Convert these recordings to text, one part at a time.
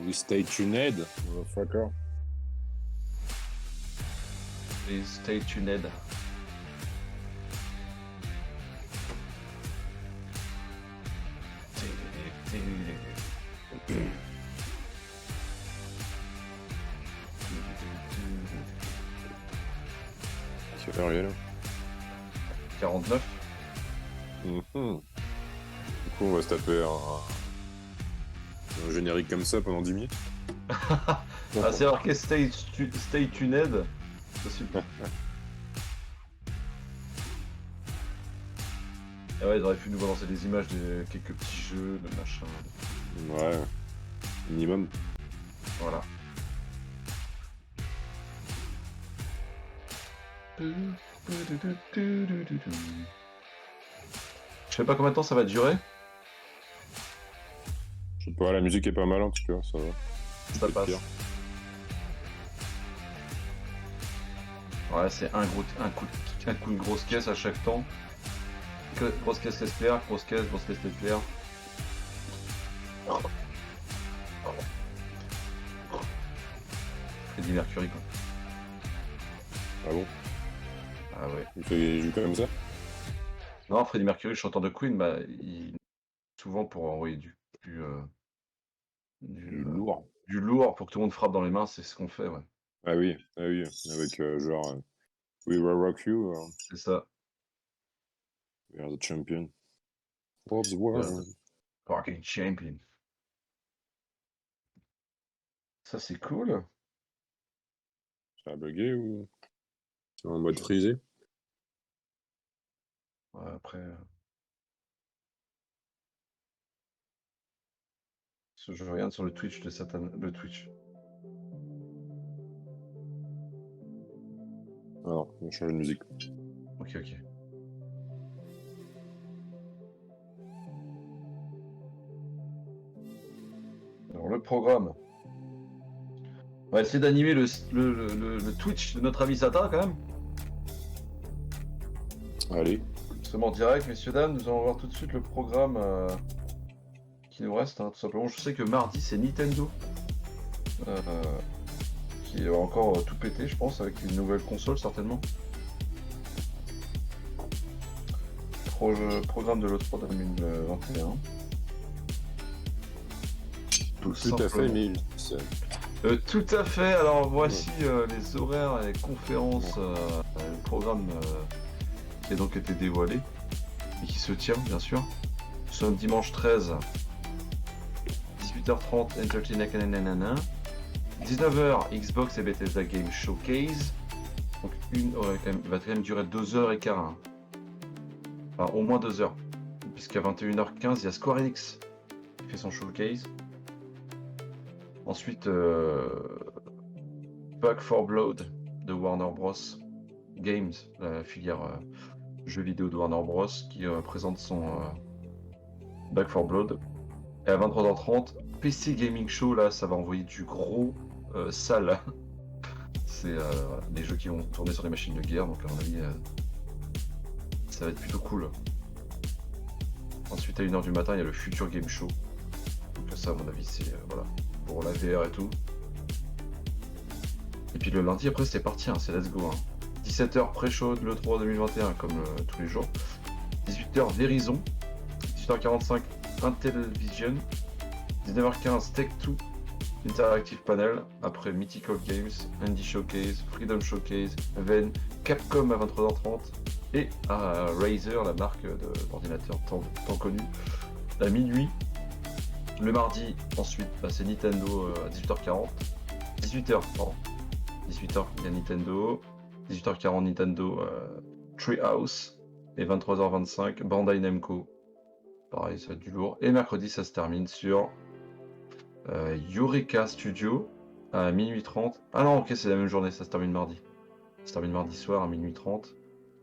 We stay tuned, motherfucker. Please stay tuned. Quelle heure il est là 49. Du coup, on va se taper un générique comme ça pendant 10 minutes. Ah, c'est marqué stay tuned. C'est super. Ah ouais, ils auraient pu nous balancer des images de quelques petits jeux, de machin. Ouais, minimum. Voilà. Je sais pas combien de temps ça va durer. Je sais pas, la musique est pas mal en tout cas, ça va. Ça Peut-être passe. pire. Ouais, c'est un coup de grosse caisse à chaque temps. Grosse caisse claire, grosse caisse claire. Freddie Mercury quoi. Ah bon Ah ouais. Il fait des jeux comme ça Non, Freddie Mercury, le chanteur de Queen, bah, souvent pour envoyer du, Du lourd. du lourd pour que tout le monde frappe dans les mains, c'est ce qu'on fait, ouais. Ah oui, avec genre We Will Rock You, C'est ça. We Are the Champion. Of the Yeah. world. Fucking champion. Ça, c'est cool. Ça a bugué ou c'est en mode frisé? Ouais, après, je regarde sur le Twitch de Satan, le Twitch. Alors, on va changer de musique. Ok, ok. Alors, le programme. On va essayer d'animer le Twitch de notre ami Satan, quand même. Allez. Seulement en direct, messieurs, dames, nous allons voir tout de suite le programme qui nous reste, hein, tout simplement. Je sais que mardi, c'est Nintendo. Qui va encore tout péter, je pense, avec une nouvelle console, certainement. Programme de l'E3 2021. Tout à fait, Emile. Tout à fait, alors voici les horaires et les conférences, le programme qui a donc été dévoilé et qui se tient bien sûr. Nous sommes dimanche 13, 18h30 Entertainment Canana, 19h Xbox et Bethesda Game Showcase. Donc il va quand même durer 2h15. Hein. Enfin au moins 2 heures. Puisqu'à 21h15 il y a Square Enix qui fait son showcase. Ensuite Back 4 Blood de Warner Bros. Games, la filière jeux vidéo de Warner Bros. Qui présente son Back 4 Blood. Et à 23h30, PC Gaming Show, là ça va envoyer du gros sale. C'est des jeux qui vont tourner sur les machines de guerre, donc à mon avis ça va être plutôt cool. Ensuite à 1h du matin il y a le Future Game Show. Donc ça à mon avis c'est voilà, pour la VR et tout. Et puis le lundi après c'est parti, hein, c'est let's go. Hein. 17h pré-show de l'E3 2021 comme tous les jours. 18h Verizon. 18h45 Intellivision. 19h15 Tech2 Interactive Panel. Après Mythical Games, Indie Showcase, Freedom Showcase, Ven, Capcom à 23h30 et à Razer, la marque d'ordinateur tant connue, à minuit. Le mardi ensuite c'est Nintendo à 18h40. 18h pardon. 18h il y a Nintendo. 18h40 Nintendo Treehouse. Et 23h25 Bandai Namco. Pareil, ça va être du lourd. Et mercredi, ça se termine sur Eureka Studio à minuit 30. Ah non, ok, c'est la même journée, ça se termine mardi. Ça se termine mardi soir à minuit 30.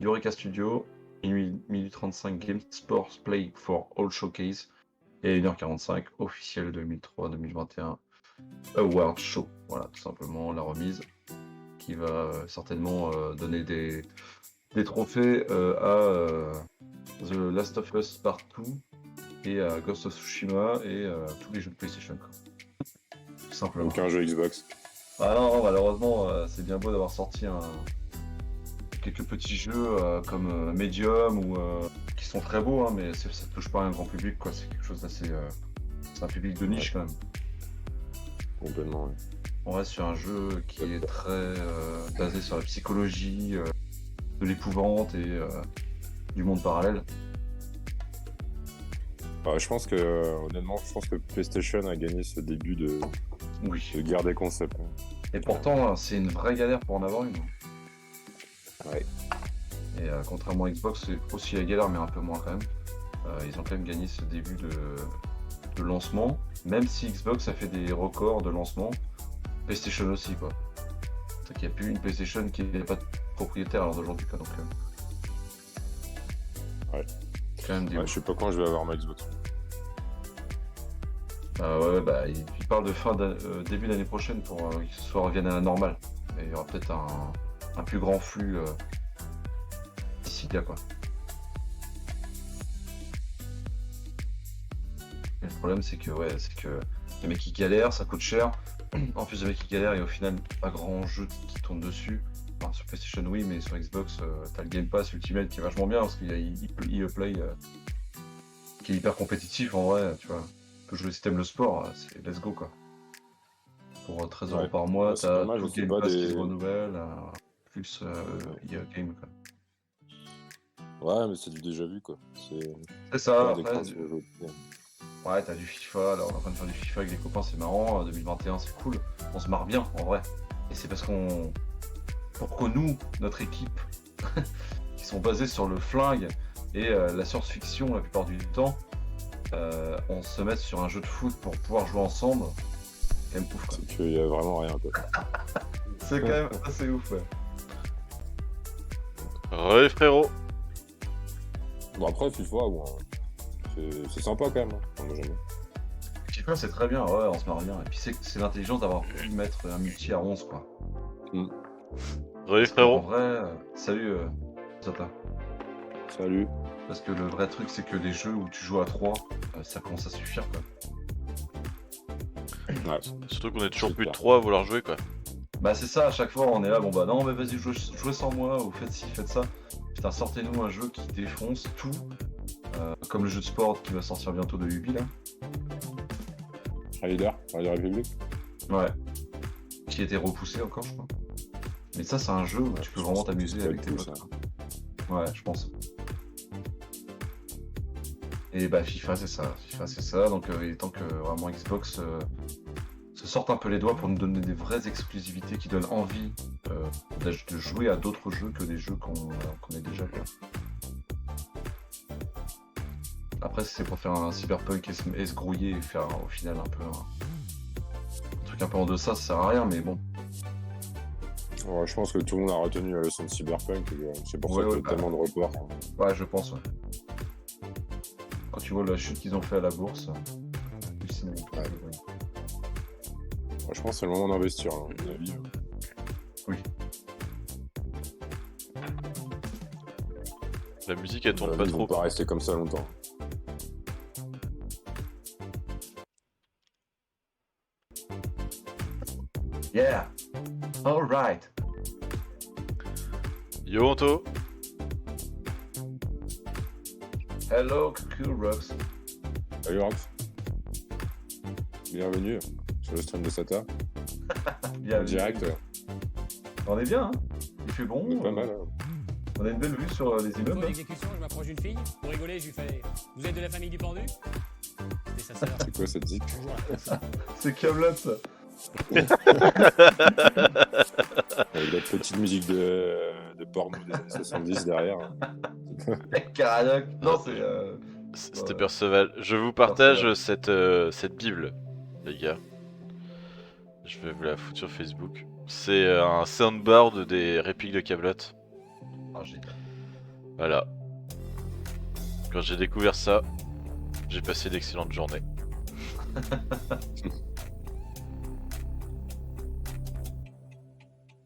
Eureka Studio, minuit 35 Game Sports Play for All Showcase. Et 1h45, officiel 2003-2021 Award Show. Voilà, tout simplement la remise qui va certainement donner des trophées à The Last of Us Part 2 et à Ghost of Tsushima et tous les jeux de PlayStation. Quoi. simplement. Aucun jeu Xbox. Ah non, malheureusement, c'est bien beau d'avoir sorti quelques petits jeux comme Medium ou qui sont très beaux, hein, mais ça touche pas un grand public, quoi. C'est quelque chose d'assez. C'est un public de niche quand même. Complètement, ouais. On reste sur un jeu qui est très basé sur la psychologie, de l'épouvante et du monde parallèle. Je pense que, honnêtement, PlayStation a gagné ce début de Oui. guerre des concepts. Hein. Et pourtant, c'est une vraie galère pour en avoir une. Ouais. Et contrairement à Xbox, c'est aussi la galère, mais un peu moins quand même. Ils ont quand même gagné ce début de lancement, même si Xbox a fait des records de lancement, PlayStation aussi, quoi. C'est qu'il n'y a plus une PlayStation qui n'est pas propriétaire à l'heure d'aujourd'hui, quoi. Donc, Ouais. Quand même des Je sais pas quand je vais avoir ma Xbox. ouais, bah, il parle de début d'année prochaine pour que ce revienne à la normale. Et il y aura peut-être un plus grand flux d'ici là, quoi. Et le problème, c'est que les mecs qui galèrent, ça coûte cher. En plus, les mecs qui galèrent, et au final, pas grand jeu qui tourne dessus. Enfin, sur PlayStation, oui, mais sur Xbox, t'as le Game Pass Ultimate qui est vachement bien parce qu'il y a EA Play qui est hyper compétitif en vrai, tu vois. Tu peux jouer si t'aimes le sport, c'est let's go, quoi. Pour 13 € par mois, Ouais, c'est t'as dommage, tout le c'est Game pas Pass qui des- se renouvelle, plus EA Game, quoi. Ouais, mais c'est du déjà vu, quoi. C'est C'est ça, pas des après, grosses jeux. ouais, t'as du FIFA, là on est en train de faire du FIFA avec les copains, c'est marrant, 2021 c'est cool, on se marre bien en vrai. Et c'est parce pour que nous, notre équipe, qui sont basés sur le flingue et la science-fiction la plupart du temps, on se mette sur un jeu de foot pour pouvoir jouer ensemble, c'est quand même ouf, quoi. C'est qu'il y a vraiment rien, quoi. C'est quand même assez ouf, ouais. Ouais, frérot. Bon, après, FIFA, bon, c'est sympa quand même. Hein. Enfin, moi, j'aime bien. FIFA c'est très bien, ouais, on se marre bien. Et puis c'est l'intelligence d'avoir pu mettre un multi à 11, quoi. Ouais, En frérot. vrai, salut Zota. Salut. Parce que le vrai truc, c'est que les jeux où tu joues à 3, ça commence à suffire, quoi. Ouais. Surtout qu'on est toujours C'est plus de clair. 3 à vouloir jouer, quoi. Bah c'est ça, à chaque fois on est là, bon bah non mais vas-y jouez sans moi, ou faites ci, faites ça. Putain, sortez-nous un jeu qui défonce tout, comme le jeu de sport qui va sortir bientôt de Ubi là. Rider Republic. Ouais. Qui a été repoussé encore, je crois. Mais ça c'est un jeu où Ouais, tu peux je vraiment pense que t'amuser c'est avec pas tes le potes, coup, quoi. Ouais, je pense. Et bah FIFA c'est ça, donc il est temps que vraiment Xbox se sorte un peu les doigts pour nous donner des vraies exclusivités qui donnent envie de jouer à d'autres jeux que des jeux qu'on connaît déjà, quoi. Après si c'est pour faire un cyberpunk et se grouiller et faire au final un truc un peu en deçà, ça sert à rien, mais bon. Ouais, je pense que tout le monde a retenu la leçon de Cyberpunk. Et c'est pour Ouais, ça qu'il y ouais, a tellement de reports. Hein. Ouais, je pense, ouais. Quand tu vois la chute qu'ils ont fait à la bourse, hallucinant. Ouais. Ouais, je pense que c'est le moment d'investir, hein, à mon avis. Oui. La musique, elle tourne Ils pas vont trop. pas rester comme ça longtemps. Yeah! Alright! Yo, Anto. Hello, Cool Rocks. Salut Rox. Bienvenue sur le stream de Sata. En direct. On est bien, hein? Il fait bon. On est pas mal. Hein. On a une belle vue sur les Pour immeubles. l'exécution, je m'approche d'une fille. Pour rigoler, je lui fais Vous êtes de la famille du pendu C'est sa sœur. C'est quoi cette zik? Bonjour à tous. C'est Camelot, ça. Avec la petite musique de porno des années 70 derrière. Hein. Caradoc. Non, c'est. C'était Perceval. Je vous partage cette Bible, les gars. Je vais vous la foutre sur Facebook. C'est un soundboard des répliques de Camelot. Ah, génial. Voilà. Quand j'ai découvert ça, j'ai passé d'excellentes journées.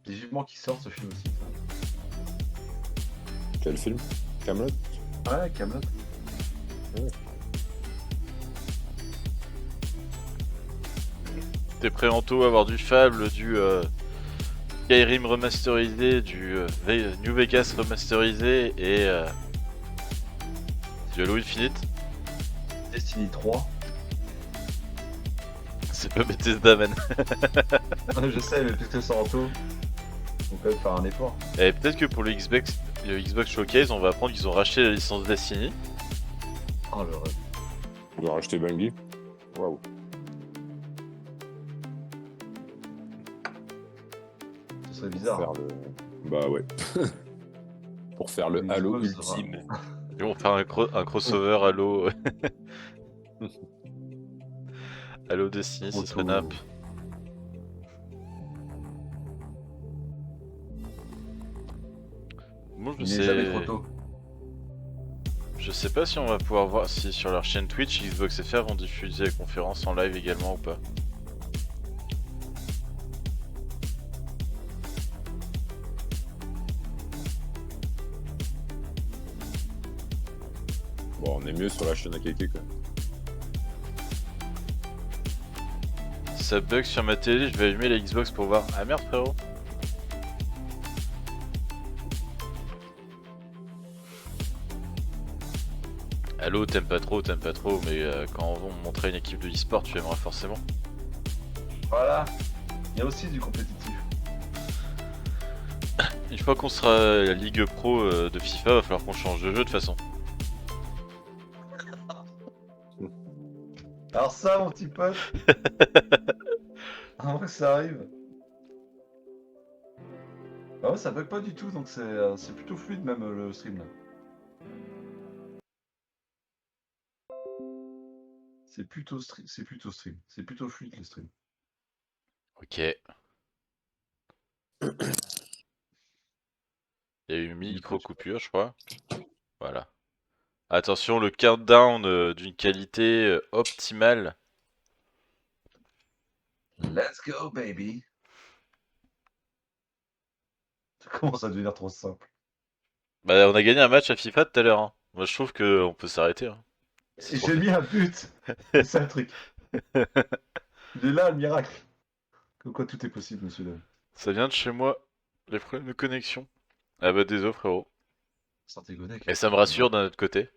Et vivement qu'il sorte ce film aussi. Quel film? Camelot? Ouais, Camelot. Ouais. T'es prêt Anto à avoir du Fable, du Skyrim remasterisé, du New Vegas remasterisé et du Halo Infinite? Destiny 3. C'est pas Bethesda, man. Je sais, mais puisque c'est en tout, on peut faire un effort. Et peut-être que pour le Xbox Showcase, on va apprendre qu'ils ont racheté la licence Destiny. Oh le rêve. On va racheter Bungie. Waouh. Ce serait bizarre. Faire le... Bah ouais. Pour faire le Les Halo Xbox sera- ultime. Ils vont faire un crossover Halo. Halo Destiny, ce serait nappe. Moi, Il n'est jamais trop tôt. Je sais pas si on va pouvoir voir si sur leur chaîne Twitch, Xbox FR vont diffuser la conférence en live également ou pas. Bon, on est mieux sur la chaîne AKK quoi. Si ça bug sur ma télé, je vais allumer la Xbox pour voir. Ah merde frérot. Halo, t'aimes pas trop, mais quand on va montrer une équipe de e-sport, tu aimeras forcément. Voilà. Il y a aussi du compétitif. Une fois qu'on sera la Ligue Pro de FIFA, va falloir qu'on change de jeu de toute façon. Alors ça, mon petit pote. Avant que ça arrive. Ah ouais, ça bug pas du tout, donc c'est plutôt fluide même le stream là. C'est plutôt stream, c'est plutôt fluide le stream. Ok. Il y a eu une micro-coupure, je crois. Voilà. Attention, le countdown d'une qualité optimale. Let's go baby. Ça commence à devenir trop simple. Bah, on a gagné un match à FIFA tout à l'heure. Hein. Moi, je trouve qu'on peut s'arrêter. Hein. Et j'ai mis un but. C'est ça le truc. Il est là le miracle. Comme quoi tout est possible, monsieur Dame. Ça vient de chez moi, les problèmes de connexion. Ah bah désolé frérot. Sortez Gonek. Et ça me rassure d'un autre côté.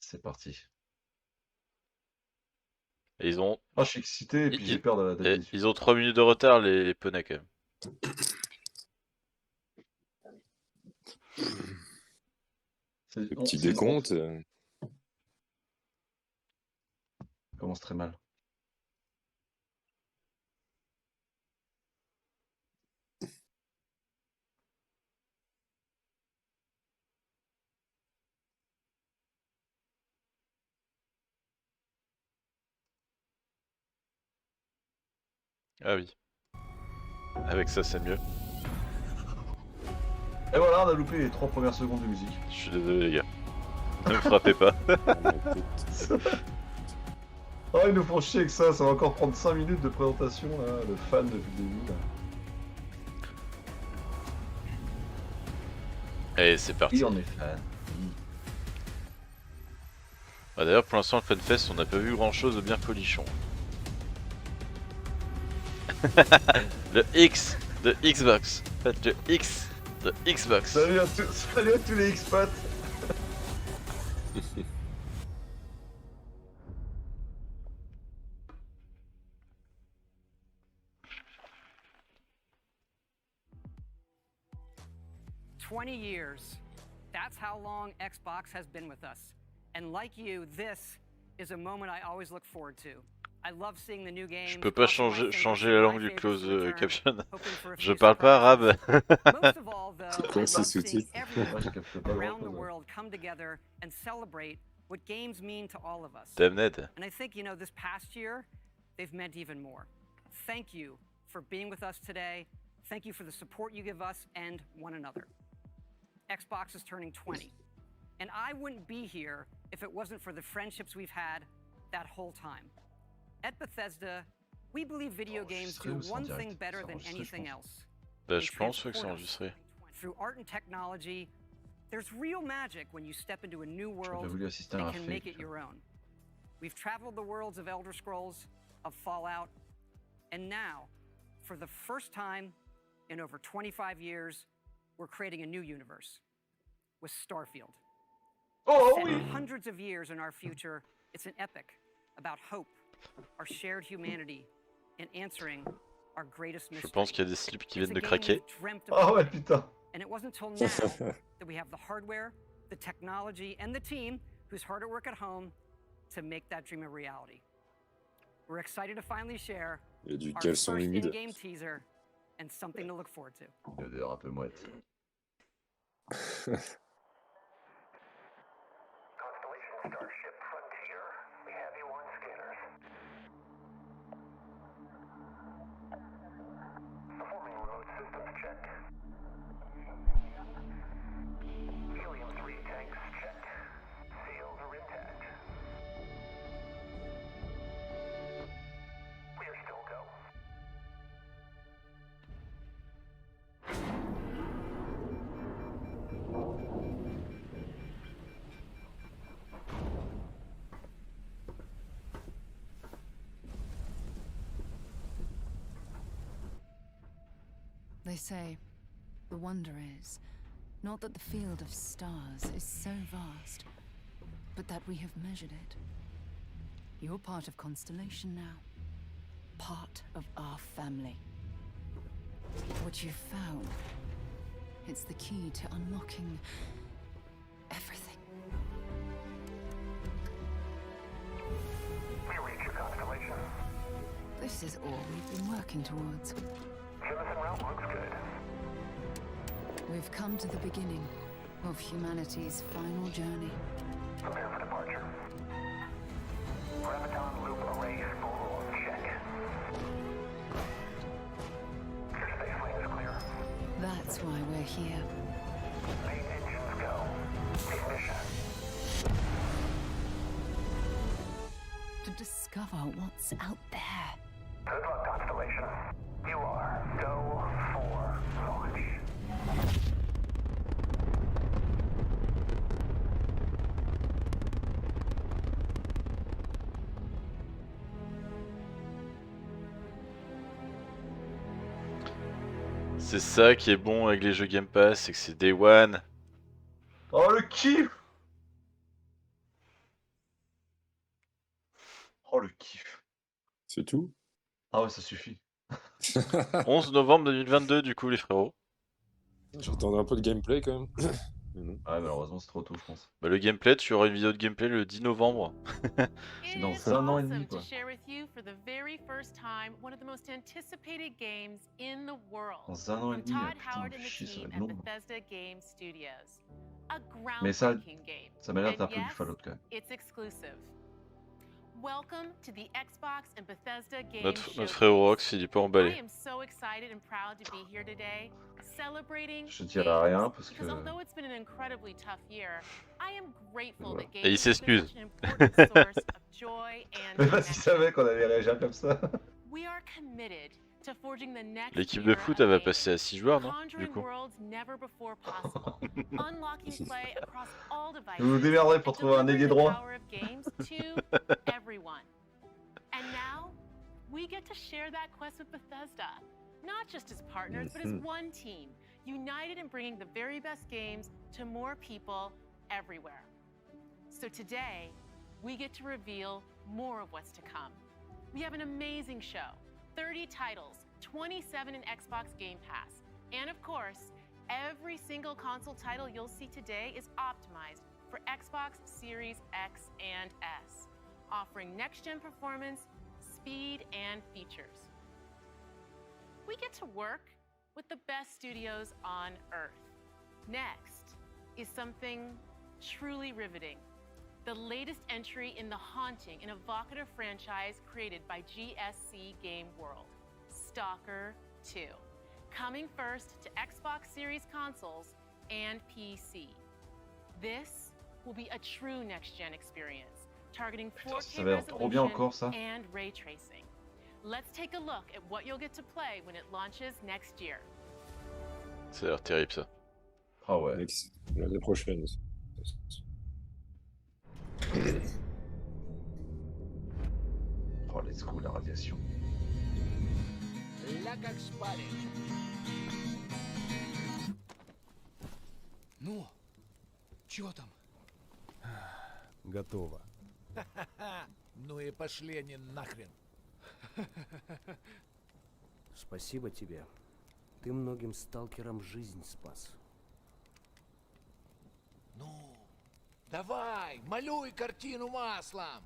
C'est parti. Et ils ont, Ah, je suis excité et puis j'ai peur d'aller déçu. ils ont 3 minutes de retard les Penets quand même. Le petit décompte. Ça commence très mal. Ah oui. Avec ça c'est mieux. Et voilà, on a loupé les 3 premières secondes de musique. Je suis désolé les gars. Ne me frappez pas. Oh, ils nous font chier avec ça, ça va encore prendre 5 minutes de présentation, là, le fan depuis le début. Là. Et c'est parti. Oui, on est fan. Bah, d'ailleurs pour l'instant le FunFest on n'a pas vu grand chose de bien folichon. Le X de Xbox. Faites le X de Xbox. Salut à tous les expats. Years. That's how long Xbox has been with us. And like you, this is a moment I always look forward to. I love seeing the new games. Je peux pas changer la langue du close caption. Je parle pas arabe. C'est quoi ces sous-titres? Around the world come together and celebrate what games mean to all of us. Damn Ned. And I think, you know, this past year, they've meant even more. Thank you for being with us today. Thank you for the support you give us and one another. Xbox is turning 20. And I wouldn't be here if it wasn't for the friendships we've had that whole time. At Bethesda, we believe video games do one thing better than anything else. Bah je pense que c'est enregistré. Through art and technology There's real magic when you step into a new J'aurais world voulu assister à and un can make it fake. your own. We've traveled the worlds of Elder Scrolls, of Fallout, and now, for the first time in over 25 years, we're creating a new universe with Starfield. Oh Set oui! hundreds of years in our future, it's an epic about hope, our shared humanity, and answering our greatest Je mystery. pense qu'il y a des slips qui It's viennent a de game craquer. we've dreamt Ah of ouais, playing. putain! And it wasn't until now that we have the hardware, the technology, and the team who's hard at work at home to make that dream a reality. We're excited to finally share Il y a du our caleçon first humide. in-game teaser and something to look forward to. Il y a des un peu mouettes. Constellation Starship Frontier, we have you on scanners. Performing remote systems check. Helium-3 tanks check. Seals are intact. We are still go. They say, the wonder is, not that the field of stars is so vast, but that we have measured it. You're part of Constellation now. Part of our family. What you've found, it's the key to unlocking everything. We reach your constellation. This is all we've been working towards. Jemison route looks good. We've come to the beginning of humanity's final journey. Prepare for departure. Graviton loop array full check. Your space lane is clear. That's why we're here. Main engines go. Ignition. To discover what's out there. Good luck, Constellation. You are go for launch. C'est ça qui est bon avec les jeux Game Pass, c'est que c'est Day One. Oh le kiff! Oh le kiff! C'est tout. Ah ouais, ça suffit. 11 novembre 2022 du coup les frérots. J'attendais un peu de gameplay quand même. Mais non. Ah malheureusement c'est trop tôt je pense. Bah, le gameplay, tu auras une vidéo de gameplay le 10 novembre. C'est dans It's un an et awesome demi to quoi. share with you for the very first time one of the most anticipated games in the world. Dans un an et From demi, Todd putain, Howard and the chier, ça va team être at long. Bethesda Game Studios. A Mais ça- groundbreaking game. Ça m'a l'air And d'un peu du yes, Fallout quand même. It's exclusive. Welcome to the Xbox and Bethesda Game Notre frérot Rox, il est pas I emballé. am so excited and proud to be here today, celebrating Je dirais games. rien parce que. Because although it's been an incredibly tough year, I am grateful Voilà. that Et il gaming has been s'excuse. such an important source of joy and Mais parce qu'il connection. savait qu'on allait réagir comme ça. We are committed to forging the next L'équipe de era foot, of elle va gaming, passer à 6 joueurs, non? Du conjuring coup. worlds never before possible, unlocking play across all devices, Vous vous démerderez pour and trouver un ailier delivering the droit. power of games to everyone. And now, we get to share that quest with Bethesda, not just as partners, but as one team, united in bringing the very best games to more people everywhere. So today, we get to reveal more of what's to come. We have an amazing show, 30 titles, 27 in Xbox Game Pass, and of course, every single console title you'll see today is optimized for Xbox Series X and S, offering next-gen performance, speed, and features. We get to work with the best studios on Earth. Next is something truly riveting. The latest entry in the haunting and evocative franchise created by GSC Game World, Stalker 2, coming first to Xbox Series consoles and PC. This will be a true next-gen experience, targeting Putain, ça 4K avait l'air trop bien resolution encore ça. and ray tracing. Let's take a look at what you'll get to play when it launches next year. Ça a l'air terrible ça. Ah ouais. L'année prochaine. Oh, let's go, la radiation. Ля как шпарит. Ну, чё там? Готово. Ну и пошли они нахрен. Спасибо тебе. Ты многим сталкерам жизнь спас. Ну, давай, малюй картину маслом.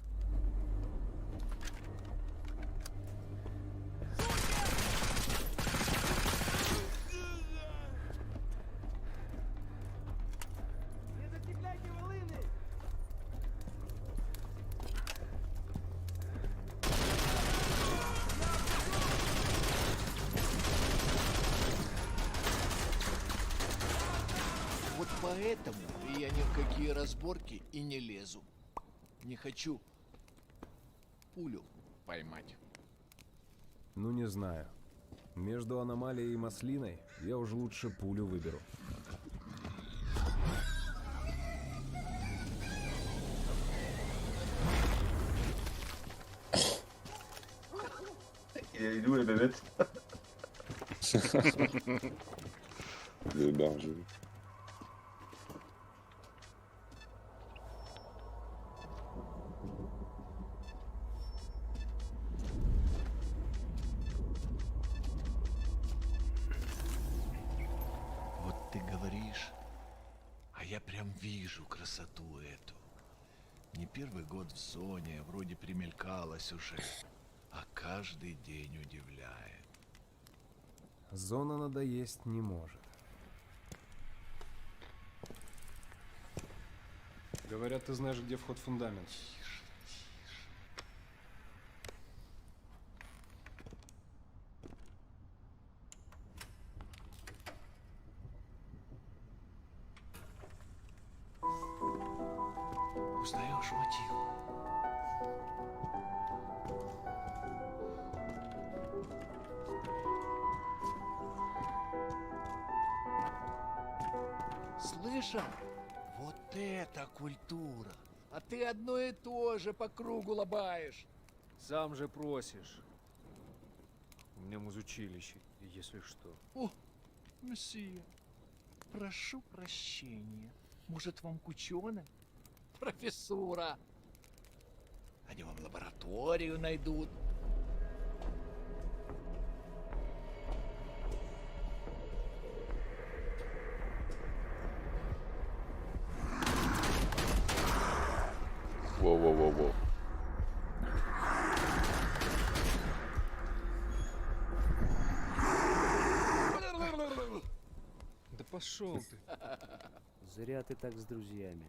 Вот поэтому я ни в какие разборки и не лезу. Не хочу пулю поймать. Ну не знаю. Между аномалией и маслиной я уже лучше пулю выберу. Il est où les bébêtes? Le barge. Вот ты говоришь, а я прям вижу красоту эту. Не первый год в зоне, вроде примелькалась уже, а каждый день удивляет. Зона надоесть не может. Говорят, ты знаешь, где вход в фундамент. Узнаешь мотив? Слышал? Вот это культура! А ты одно и то же по кругу лобаешь. Сам же просишь. У меня музучилище, если что. О, месье, прошу прощения. Может, вам к ученым? Профессура. Они вам лабораторию найдут. Воу-воу-воу-воу. Да пошел ты. Зря ты так с друзьями.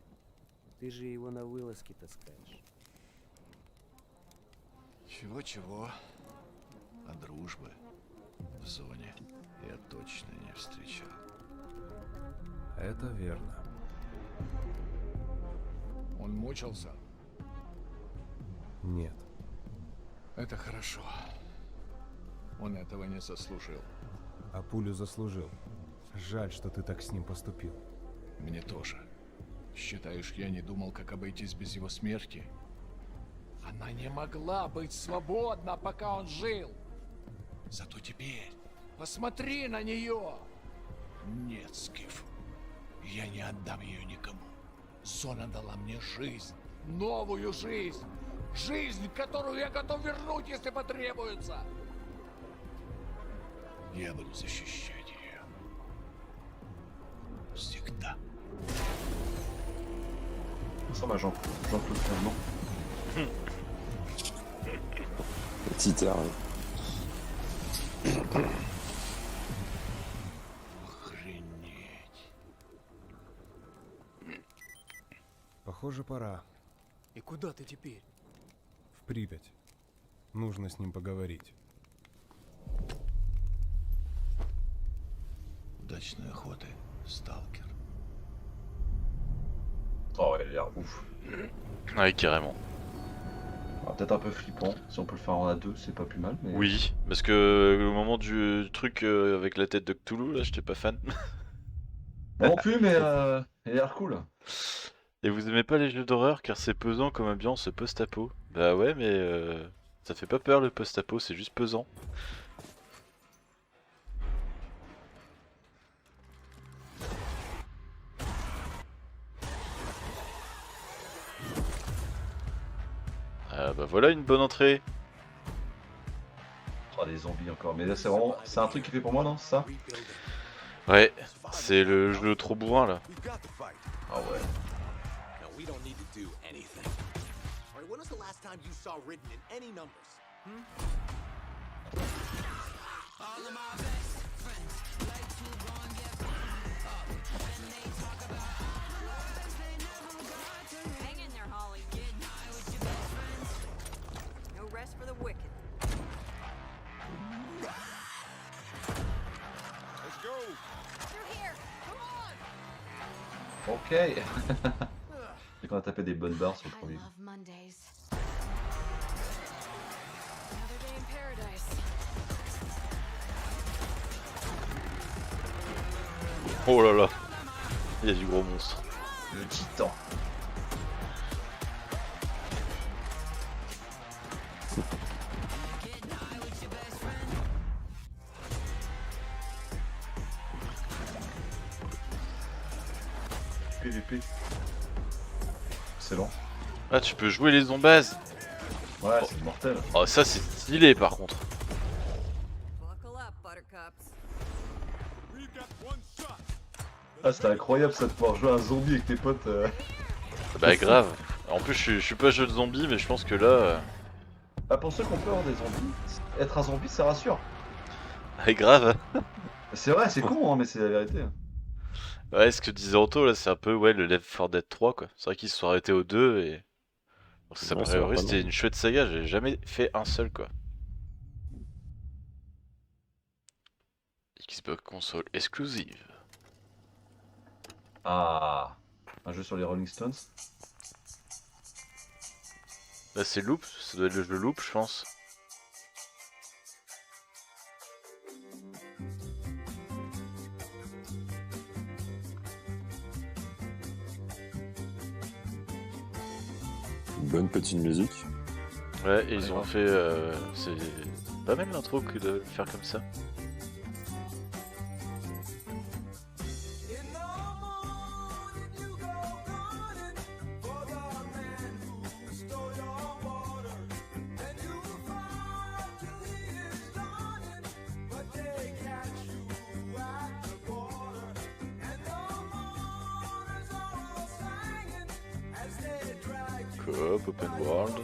Ты же его на вылазки таскаешь. Чего-чего, а дружбы в зоне я точно не встречал. Это верно. Он мучился? Нет. Это хорошо. Он этого не заслужил. А пулю заслужил. Жаль, что ты так с ним поступил. Мне тоже. Считаешь, я не думал, как обойтись без его смерти? Она не могла быть свободна, пока он жил. Зато теперь посмотри на нее. Нет, Скиф, я не отдам ее никому. Зона дала мне жизнь, новую жизнь. Жизнь, которую я готов вернуть, если потребуется. Я буду защищать ее. Всегда. Ça va, Jean-Claude finalement. Petit tard. Охренеть. Похоже, пора. И куда ты теперь? В Припять. Нужно с ним поговорить. Удачной охоты, сталкер. Oh, il a l'air ouf. Ouais, carrément. Alors, peut-être un peu flippant. Si on peut le faire en A2, c'est pas plus mal. Mais... Oui, parce que au moment du truc avec la tête de Cthulhu, là, j'étais pas fan. Non plus, mais il a l'air cool. Et vous aimez pas les jeux d'horreur car c'est pesant comme ambiance post-apo? Bah ouais, mais ça fait pas peur le post-apo, c'est juste pesant. Ah bah voilà une bonne entrée. Oh, les zombies encore. Mais là, c'est vraiment. C'est un truc qui fait pour moi, non? C'est ça? Ouais, c'est le jeu trop bourrin là. Ah ouais. Now we don't need to do anything. All right, when was the last time you saw written in any numbers? All of my best friends like to go and get up, and they talk about all the lovers they never got to. Hang in there, Holly. Get high with your best friends. No rest for the wicked. Let's go. Through here. Come on. Ok. C'est qu'on a tapé des bonnes barres sur le premier. Love Mondays. Another day in paradise. Oh là là, il y a du gros monstre. Le titan. PVP. Excellent. Ah tu peux jouer les zombases. Ouais, c'est mortel. Oh ça c'est stylé par contre. Buckle up, buttercups. Ah, c'était incroyable ça de pouvoir jouer à un zombie avec tes potes. Bah grave. En plus je suis pas jeu de zombie mais je pense que là... Ah, pour ceux qui ont peur des zombies, être un zombie ça rassure. Ah grave. C'est vrai, c'est con hein, mais c'est la vérité. Ouais ce que disait Anto là c'est un peu ouais le Left 4 Dead 3 quoi. C'est vrai qu'ils se sont arrêtés aux deux et... Ça Non, m'a ça va pas, c'était non. une chouette saga, j'ai jamais fait un seul quoi. Xbox console exclusive. Ah, un jeu sur les Rolling Stones. Là c'est Loop, ça doit être le jeu Loop je pense. Une bonne petite musique. Ouais et ils ont fait... c'est pas mal l'intro que de le faire comme ça. Co-op, open world.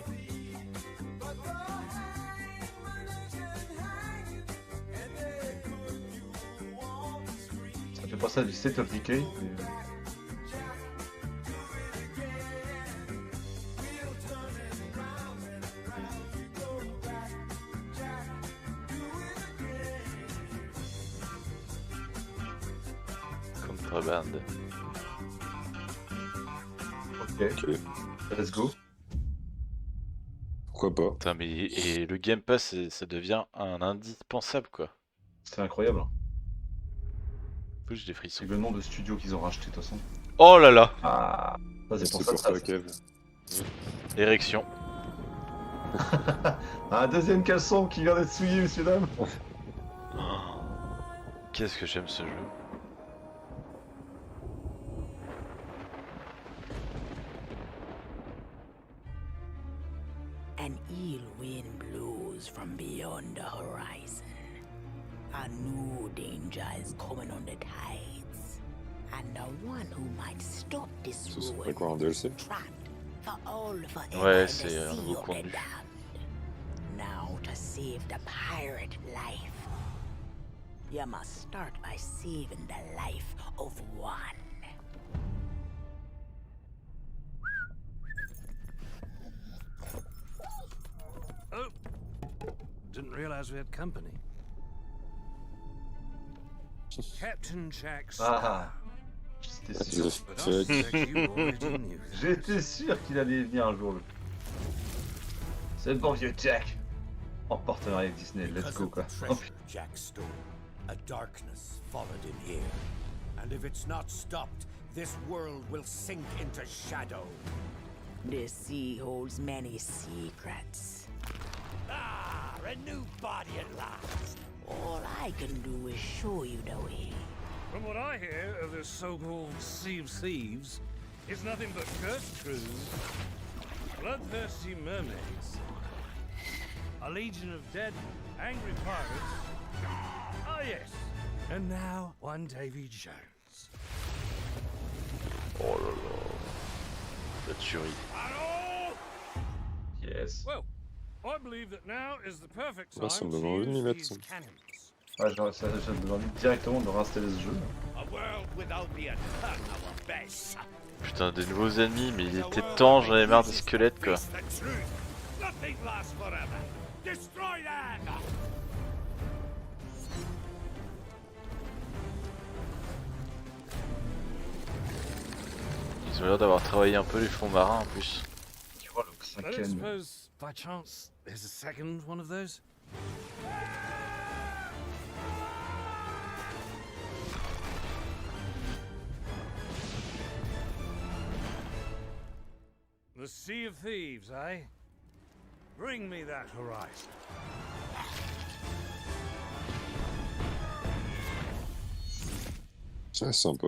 Ça fait penser à du State of Decay. Contraband. Ok. Let's go. Pourquoi pas? Putain mais et le Game Pass ça devient un indispensable quoi. C'est incroyable. J'ai des frissons. C'est le nom de studio qu'ils ont racheté de toute façon. Oh là là. Ah, ça c'est pour ça que ça. toi, Kev. Érection. Un deuxième caleçon qui vient d'être souillé, messieurs dames. Qu'est-ce que j'aime ce jeu. An ill wind blows from beyond the horizon. A new danger is coming on the tides. And the one who might stop this Ça c'est ruin quoi un DLC? trapped for all forever Ouais in the c'est un sea nouveau of the contenu. damned. Now to save the pirate life, you must start by saving the life of one. Oh, didn't realize we had company. Captain Jack Ah, j'étais sûr. J'étais sûr qu'il allait venir un jour. C'est le bon vieux Jack. En partenariat avec Disney, let's go quoi. Oh, Jack stole, a darkness followed him here, and And if it's not stopped, this world will sink into shadow. The sea holds many secrets. Ah, a new body at last. All I can do is show you the way. From what I hear of this so-called Sea of Thieves, it's nothing but cursed crews, bloodthirsty mermaids, a legion of dead, angry pirates. Ah, yes. And now, one Davy Jones. Oh là là. La tuerie. Yes. Well, I believe that now is the perfect Ouais, ça time me to donne envie de m'y use mettre. these Ça. cannons. Ouais, ça me donne envie directement de réinstaller ce jeu. A world without the attack our best. Putain, des nouveaux ennemis, mais il était temps, j'en ai marre des squelettes quoi. Face the truth. Nothing lasts forever. Destroy them. Ils ont l'air d'avoir travaillé un peu les fonds marins en plus. Tu vois, le I don't cinquième. suppose, by chance, there's a second one of those? The Sea of Thieves, eh? Bring me that horizon. C'est sympa.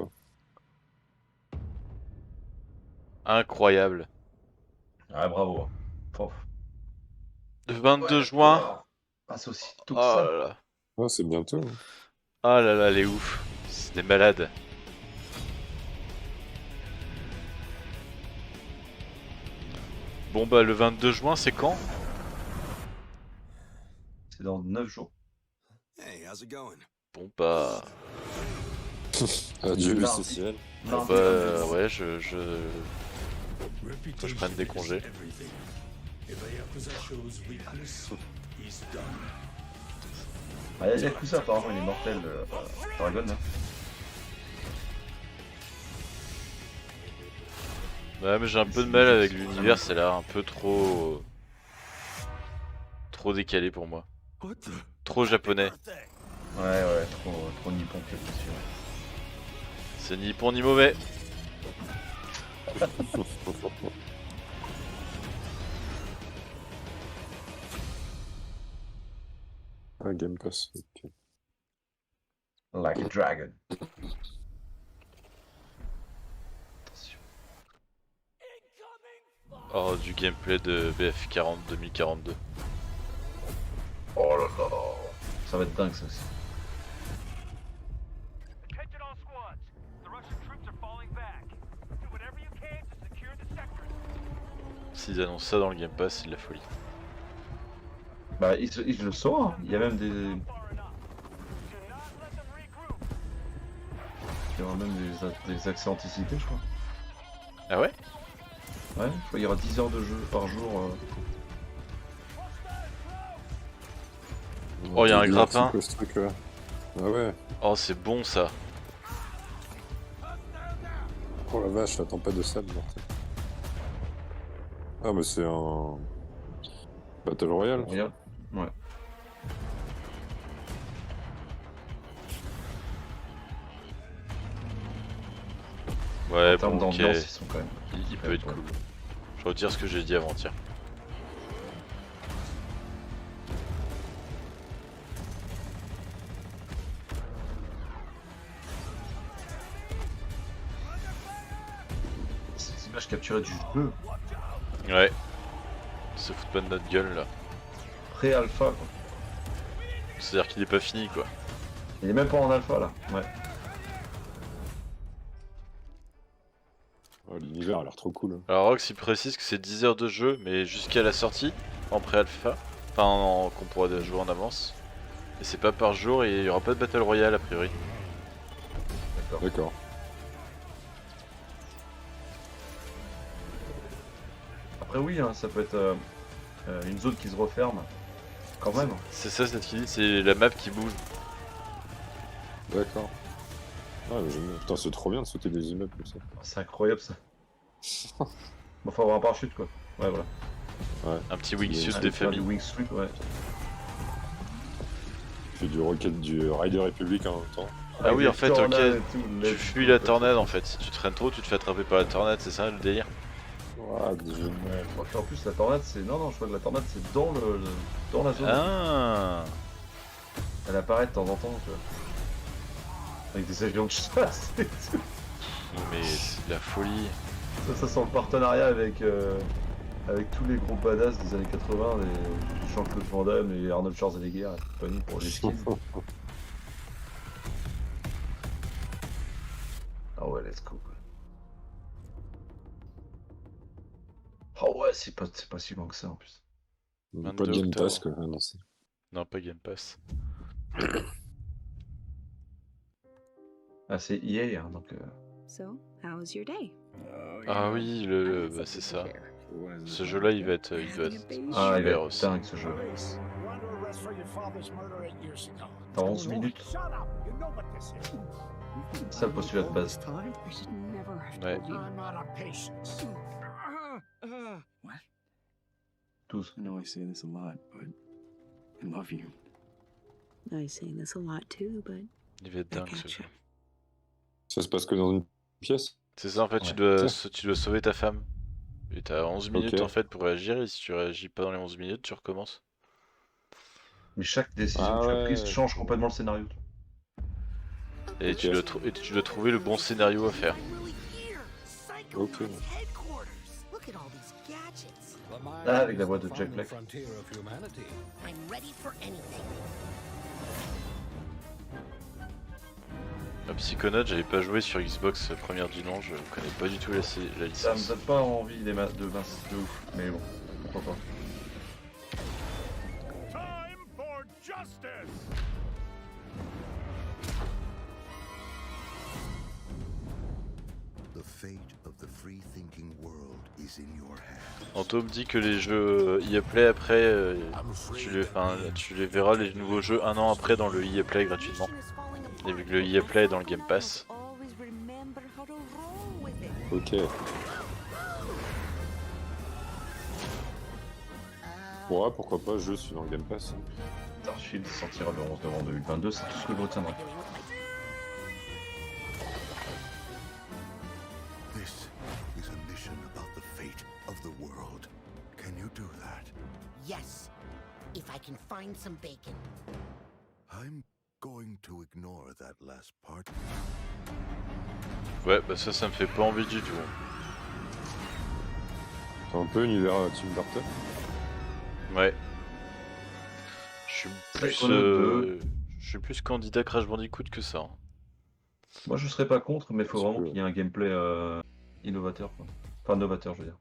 Incroyable. Ouais, bravo. Pof. Le 22 juin. Ah, c'est aussi tôt Oh que ça. là là. Ouais, c'est bientôt. Hein. Ah là là, les ouf. C'est des malades. Bon bah le 22 juin c'est quand? C'est dans 9 jours. Hey, how's it going? Bon bah... Adieu le Mardi. CCL. Bon bah ouais je faut que je prenne des congés. Ah, il y a Yakuza apparemment, il est mortel, Paragon. Hein. Ouais mais j'ai un peu de mal avec l'univers, c'est là un peu trop... Trop décalé pour moi. Trop japonais. Ouais, trop nippon peut-être dessus. C'est ni bon ni mauvais. Ah, Game Pass. Ok. Like a dragon. Oh du gameplay de BF40 2042. Oh là là. Ça va être dingue ça aussi. Attention all squads. The Russian troops are falling back. Do whatever you can to secure the sector. S'ils annoncent ça dans le Game Pass, c'est de la folie. Bah, il le sort, hein. Il y a même des... Il y aura même des accès anticipés, je crois. Ah ouais? Ouais, je crois qu'il y aura 10 heures de jeu par jour. Oh, il y a un grappin. C'est quoi ce truc là? Ah ouais. Oh, c'est bon ça. Oh la vache, la tempête de sable, mortel. Ah, mais c'est un. Battle Royale. Royale. Ouais. Ouais, En termes bon, ok. d'ambiance, ils sont quand même. Il peut être cool. Je retire ce que j'ai dit avant-hier. Ces images capturées du jeu. Ouais. Se fout pas de notre gueule là. Pré-alpha quoi. C'est-à-dire qu'il est pas fini quoi. Il est même pas en alpha là. Ouais. Oh, l'univers a l'air trop cool. Alors Rox il précise que c'est 10 heures de jeu, mais jusqu'à la sortie, en pré-alpha. Enfin, qu'on pourra jouer en avance. Et c'est pas par jour et il y aura pas de Battle Royale a priori. D'accord. Après oui, hein, ça peut être une zone qui se referme. Quand même. C'est ça cette qui dit, c'est la map qui bouge. D'accord. Ah, mais putain, c'est trop bien de sauter des immeubles comme ça. C'est incroyable ça. Bon, faut avoir un parachute quoi. Ouais, voilà. Ouais. Un petit wingsuit des familles. Du wingsuit, ouais. Tu fais du Rocket, du Rider Republic en même temps. Ah oui, en fait, ok, tornades et tout, tu fuis la tornade en fait. Si tu traînes trop, tu te fais attraper par la tornade, c'est ça le délire? Ouah, génial. En plus, la tornade, c'est. Non, je crois que la tornade, c'est dans la zone. Ah. Elle apparaît de temps en temps, tu vois. Avec des avions de chasse et tout. Mais c'est de la folie. Ça sent le partenariat avec tous les gros badass des années 80, les Jean-Claude Van Damme et Arnold Schwarzenegger et compagnie pour les skins. Ah ouais, let's go. Oh ouais, c'est pas si loin que ça en plus. Pas de Game Pass, quoi, annoncé. Non, pas Game Pass. Ah, c'est EA, hein, donc. So, how was your day? Ah oui, bah, c'est ça. Ce jeu-là, il va être Ah, il va super être aussi. dingue ce jeu. Dans 11 minutes. C'est ça le postulat de base. Ouais. 12. I know I say this a lot, but I love you. I say this a lot too, but Il va être dingue ce jeu. Ça se passe que dans une pièce? C'est ça, en fait, Ouais. tu dois sauver ta femme. Et t'as 11 minutes Ok. en fait pour réagir, et si tu réagis pas dans les 11 minutes, tu recommences. Mais chaque décision Ah que tu as ouais, prise change complètement le scénario. Et tu dois trouver le bon scénario à faire. Ok. Look at all these gadgets. Ah, avec la voix de Jack Black. I'm ready for anything. Psychonaut, j'avais pas joué sur Xbox première du nom, je connais pas du tout la Ça me licence. donne pas envie de Vince de ouf, mais bon, pourquoi pas. Time for justice! The fate of the free-thinking world is in your hands. Anto me dit que les jeux EA Play après, tu les verras les nouveaux jeux un an après dans le EA Play gratuitement. Et vu que le EA Play est dans le Game Pass. Ok. Ouais, pourquoi pas, je suis dans le Game Pass. Starfield sortira le 11 novembre 2022, c'est tout ce que je retiendrai. This is a mission about the fate of the world. Can you do that? Yes, if I can find some bacon. I'm going to ignore that last part. Ouais, bah ça me fait pas envie du tout. C'est un peu univers Tim Burton. Ouais. Je suis plus candidat Crash Bandicoot que ça. Hein. Moi je serais pas contre, mais il faut vraiment qu'il y ait un gameplay innovateur, quoi. Enfin novateur, je veux dire.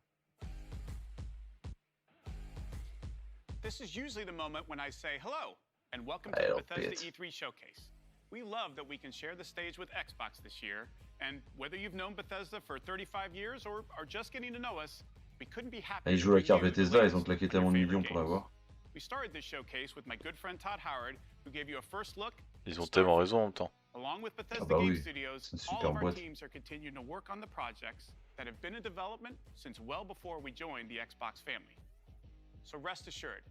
This is usually the moment when I say hello and welcome I to the don't Bethesda bet. E3 showcase. We love that we can share the stage with Xbox this year, and whether you've known Bethesda for 35 years or are just getting to know us, we couldn't be Ah, happier. ils jouent la carte Bethesda, ils ont claqué tellement de millions pour l'avoir. We started this showcase with my good friend Todd Howard, who gave you a first look. Ils ont tellement raison en même temps. Along with Bethesda Ah bah Game oui, Studios, c'est une all super of our boîte. teams are continuing to work on the projects that have been in development since well before we joined the Xbox family. So rest assured,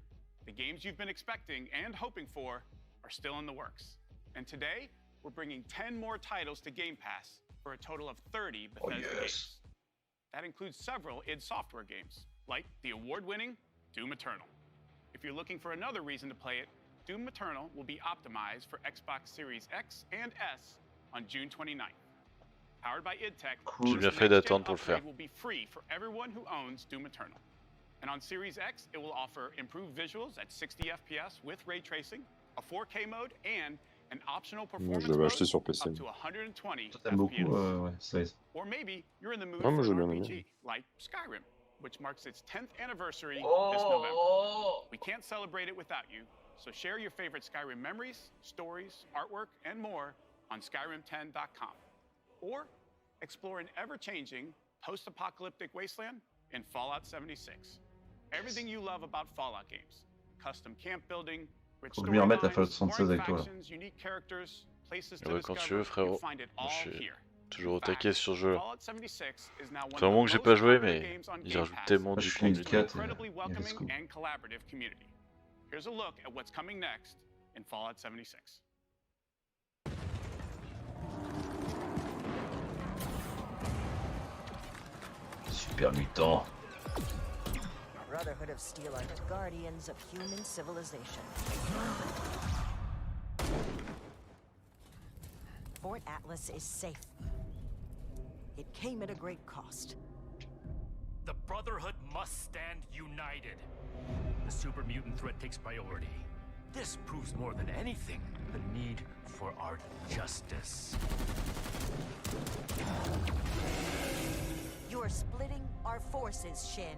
the games you've been expecting and hoping for are still in the works. And today, we're bringing 10 more titles to Game Pass for a total of 30 Bethesda games. That includes several id Software games, like the award-winning Doom Eternal. If you're looking for another reason to play it, Doom Eternal will be optimized for Xbox Series X and S on June 29th. Powered by id Tech, J'ai bien fait d'attendre pour le faire. will be free for everyone who owns Doom Eternal. And on Series X, it will offer improved visuals at 60 FPS with ray tracing, a 4K mode, and an optional Moi, performance je l'avais mode acheté sur PC. up to 120 T'aimes beaucoup, FPS. ouais, Slaze. Or maybe you're in the mood Ouais, moi, for j'ai an bien aimé. RPG, like Skyrim, which marks its 10th anniversary this Oh. November. We can't celebrate it without you, so share your favorite Skyrim memories, stories, artwork, and more on Skyrim10.com. Or explore an ever-changing, post-apocalyptic wasteland in Fallout 76. Everything you love about Fallout games. Custom camp building, rich Faut que je m'y remette à storylines, Fallout 76 avec toi, là. factions, unique characters, places Et to ouais, quand tu discover, veux, frérot. you'll find it Moi, all je suis here. toujours au taquet sur ce jeu. Fallout 76 is now one Ça fait un of moment the que j'ai most pas joué, popular mais games on ils Game rajoutent Pass, tellement Moi, du je suis une contenu. cat. incredibly let's welcoming go. and collaborative community. Here's a look at what's coming next in Fallout 76. Super mutant. Brotherhood of Steel are the guardians of human civilization. Fort Atlas is safe. It came at a great cost. The Brotherhood must stand united. The super mutant threat takes priority. This proves more than anything the need for our justice. You are splitting our forces, Shin.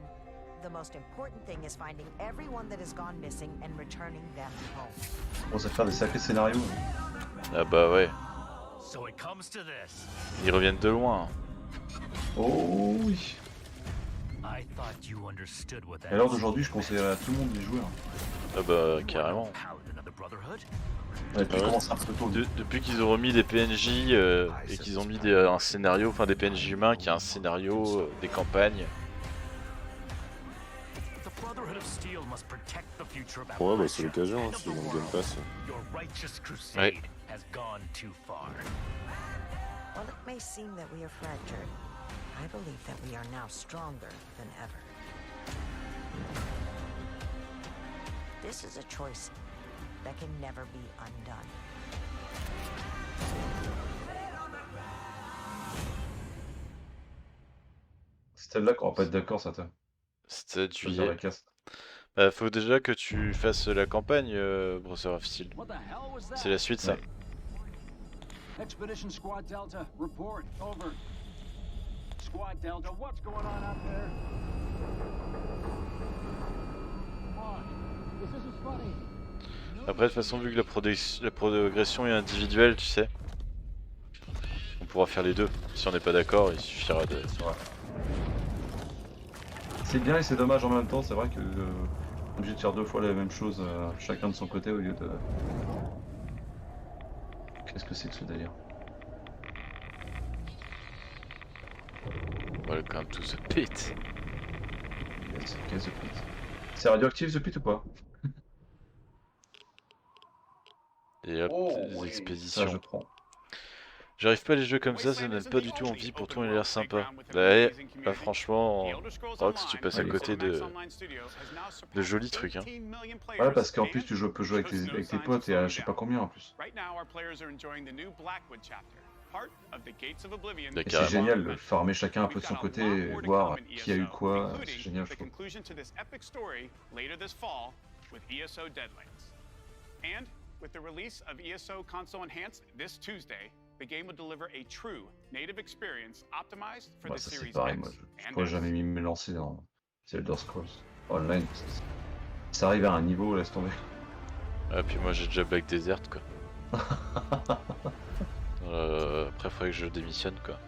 The most important thing is finding everyone that has gone missing and returning them home. On va faire des sacrés scénarios. Ah bah ouais. So it comes to this. Ils reviennent de loin. Oh oui. I thought you understood what that Et alors d'aujourd'hui, je conseillerais à tout le monde d'y jouer. Ah bah carrément. Ouais, puis commence un peu tôt. Depuis qu'ils ont remis des PNJ et qu'ils ont mis un scénario, enfin des PNJ humains qui a un scénario, des campagnes. Ouais, bah c'est l'occasion, hein, c'est dans le Game Pass. Ouais. While it may seem that we are fractured, I believe that we are now stronger than ever. This is a choice that can never be undone. C'est là qu'on va pas être d'accord, ça te. 7 Je veux dire juillet. la casse. Bah faut déjà que tu fasses la campagne, Brother of Steel. C'est la suite ça. Ouais. Expedition Squad Delta, report, over. Squad Delta, what's going on out there? Come on, this isn't funny. Après de toute façon vu que la progression est individuelle, tu sais. On pourra faire les deux. Si on n'est pas d'accord, il suffira de... C'est bien et c'est dommage en même temps, c'est vrai que on est obligé de faire deux fois la même chose, chacun de son côté au lieu de... Qu'est-ce que c'est que ce délire? Welcome to the pit. Yes, ok, the pit. C'est radioactif the pit ou pas? Et hop, des oui, expéditions. ça je prends. J'arrive pas à les jeux comme ça me donne pas du tout envie, pourtant il a l'air sympa. Là franchement, Rox, tu passes à côté de jolis trucs. Hein. Ouais, parce qu'en plus tu peux jouer avec tes potes et à je sais pas combien en plus. Et c'est génial de farmer chacun un peu de son côté et voir qui a eu quoi, c'est génial je trouve. With the release of ESO Console Enhanced this Tuesday, the game will deliver a true native experience optimized for the Ça c'est Series pareil, X moi je and pourrais S. jamais me lancer dans The Elder Scrolls Online. Ça arrive à un niveau, laisse tomber. Ah puis moi j'ai déjà Black Desert quoi. Après faudrait que je démissionne quoi.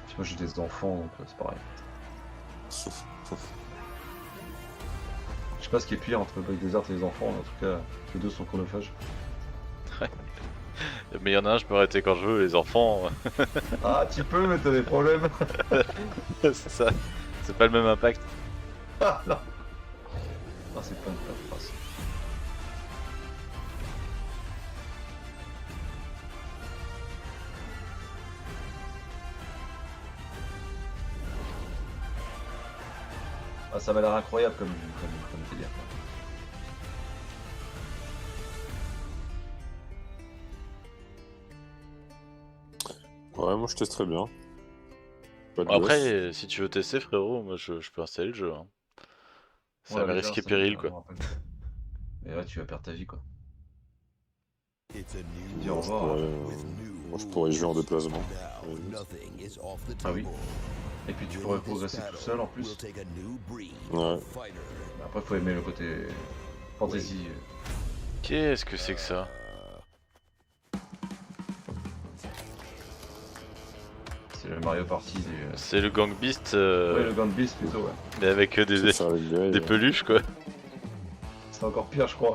Puis moi j'ai des enfants donc c'est pareil. Je sais pas ce qui est pire entre Black Desert et les enfants, mais en tout cas les deux sont chronophages. Mais il y en a un, je peux arrêter quand je veux, les enfants. Ah, tu peux, mais t'as des problèmes. C'est ça, c'est pas le même impact. Ah non. Ah, c'est pas une phrase. Ah, ça m'a l'air incroyable comme délire. Ouais, moi je testerais bien. Pas de Après, si tu veux tester, frérot, moi je peux installer le jeu. Hein. Ça Ouais, va déjà, risquer ça péril me quoi. rappelle. Et ouais, tu vas perdre ta vie quoi. It's a Tu new dis au revoir. Moi je pourrais jouer en déplacement. nothing is off the Ah oui. table. Et puis tu pourrais progresser tout seul en plus. Ouais. Après faut aimer le côté fantasy. Qu'est-ce que c'est que ça? C'est le Mario Party du... C'est le Gang Beast. Ouais, le Gang Beast plutôt, ouais. Mais avec des peluches quoi. C'est encore pire je crois.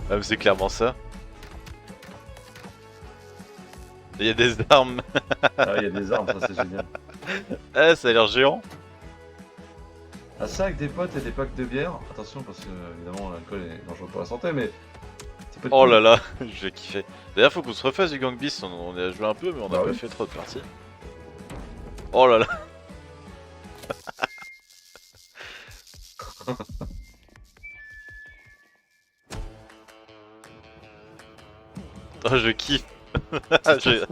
Ah mais c'est clairement ça. Il y a des armes. Ah il y a des armes, ça c'est génial. Ah ça a l'air géant. Ah ça avec des potes et des packs de bière, attention parce que évidemment l'alcool est dangereux pour la santé mais peut être Oh cool. là là, j'ai kiffé. D'ailleurs, faut qu'on se refasse du Gang Beast. On a joué un peu, mais on a Bah pas oui. fait trop de parties. Oh là là. Oh, je kiffe. Je-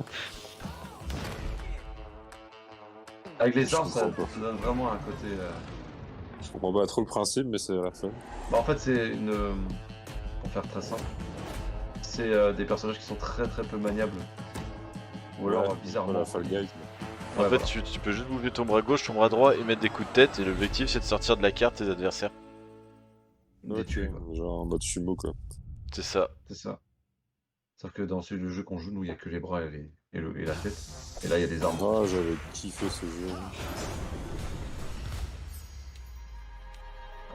Avec les Je armes, ça comprends pas. donne vraiment un côté. Je comprends pas trop le principe, mais c'est la fun. Bah, en fait, c'est une. Pour faire très simple, c'est des personnages qui sont très peu maniables. Ou alors, Ouais, bizarrement. voilà, Fall Guys. En Ouais, fait, voilà. tu peux juste bouger ton bras gauche, ton bras droit et mettre des coups de tête. Et l'objectif, c'est de sortir de la carte tes adversaires. Des Ok, tués, quoi. genre en mode sumo quoi. C'est ça. C'est ça. C'est-à-dire que dans celui le jeu qu'on joue, nous, il n'y a que les bras et la tête. Et là, il y a des armes. Ah, j'avais kiffé ce jeu.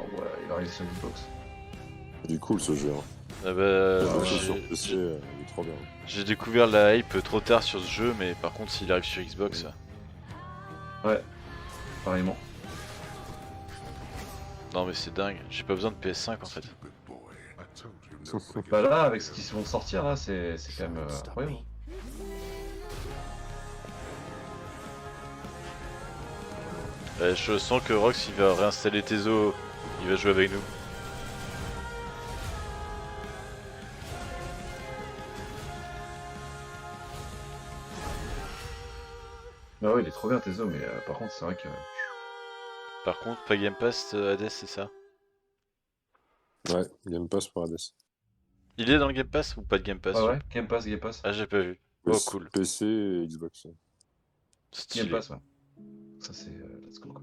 Oh ouais, il arrive sur Xbox. Il est cool ce jeu. Hein. Ah bah, Le jeu j'ai- sur PC, il est trop bien. j'ai découvert la hype trop tard sur ce jeu, mais par contre, s'il arrive sur Xbox, Ouais, pareillement. non mais c'est dingue. J'ai pas besoin de PS5 en fait. Bah là, avec ce qu'ils vont sortir, là, c'est quand même incroyable. Je sens que Rox il va réinstaller Tezo, il va jouer avec nous. Bah ouais, il est trop bien Tezo, mais par contre, c'est vrai que. Par contre, pas Game Pass Hades, c'est ça? Ouais, Game Pass pour Hades. Il est dans le Game Pass ou pas de Game Pass? Ouais, Game Pass, Game Pass. Ah, j'ai pas vu. Oh, cool. PC et Xbox. Stylé. Game Pass, ouais. Ça, c'est. Let's go, quoi.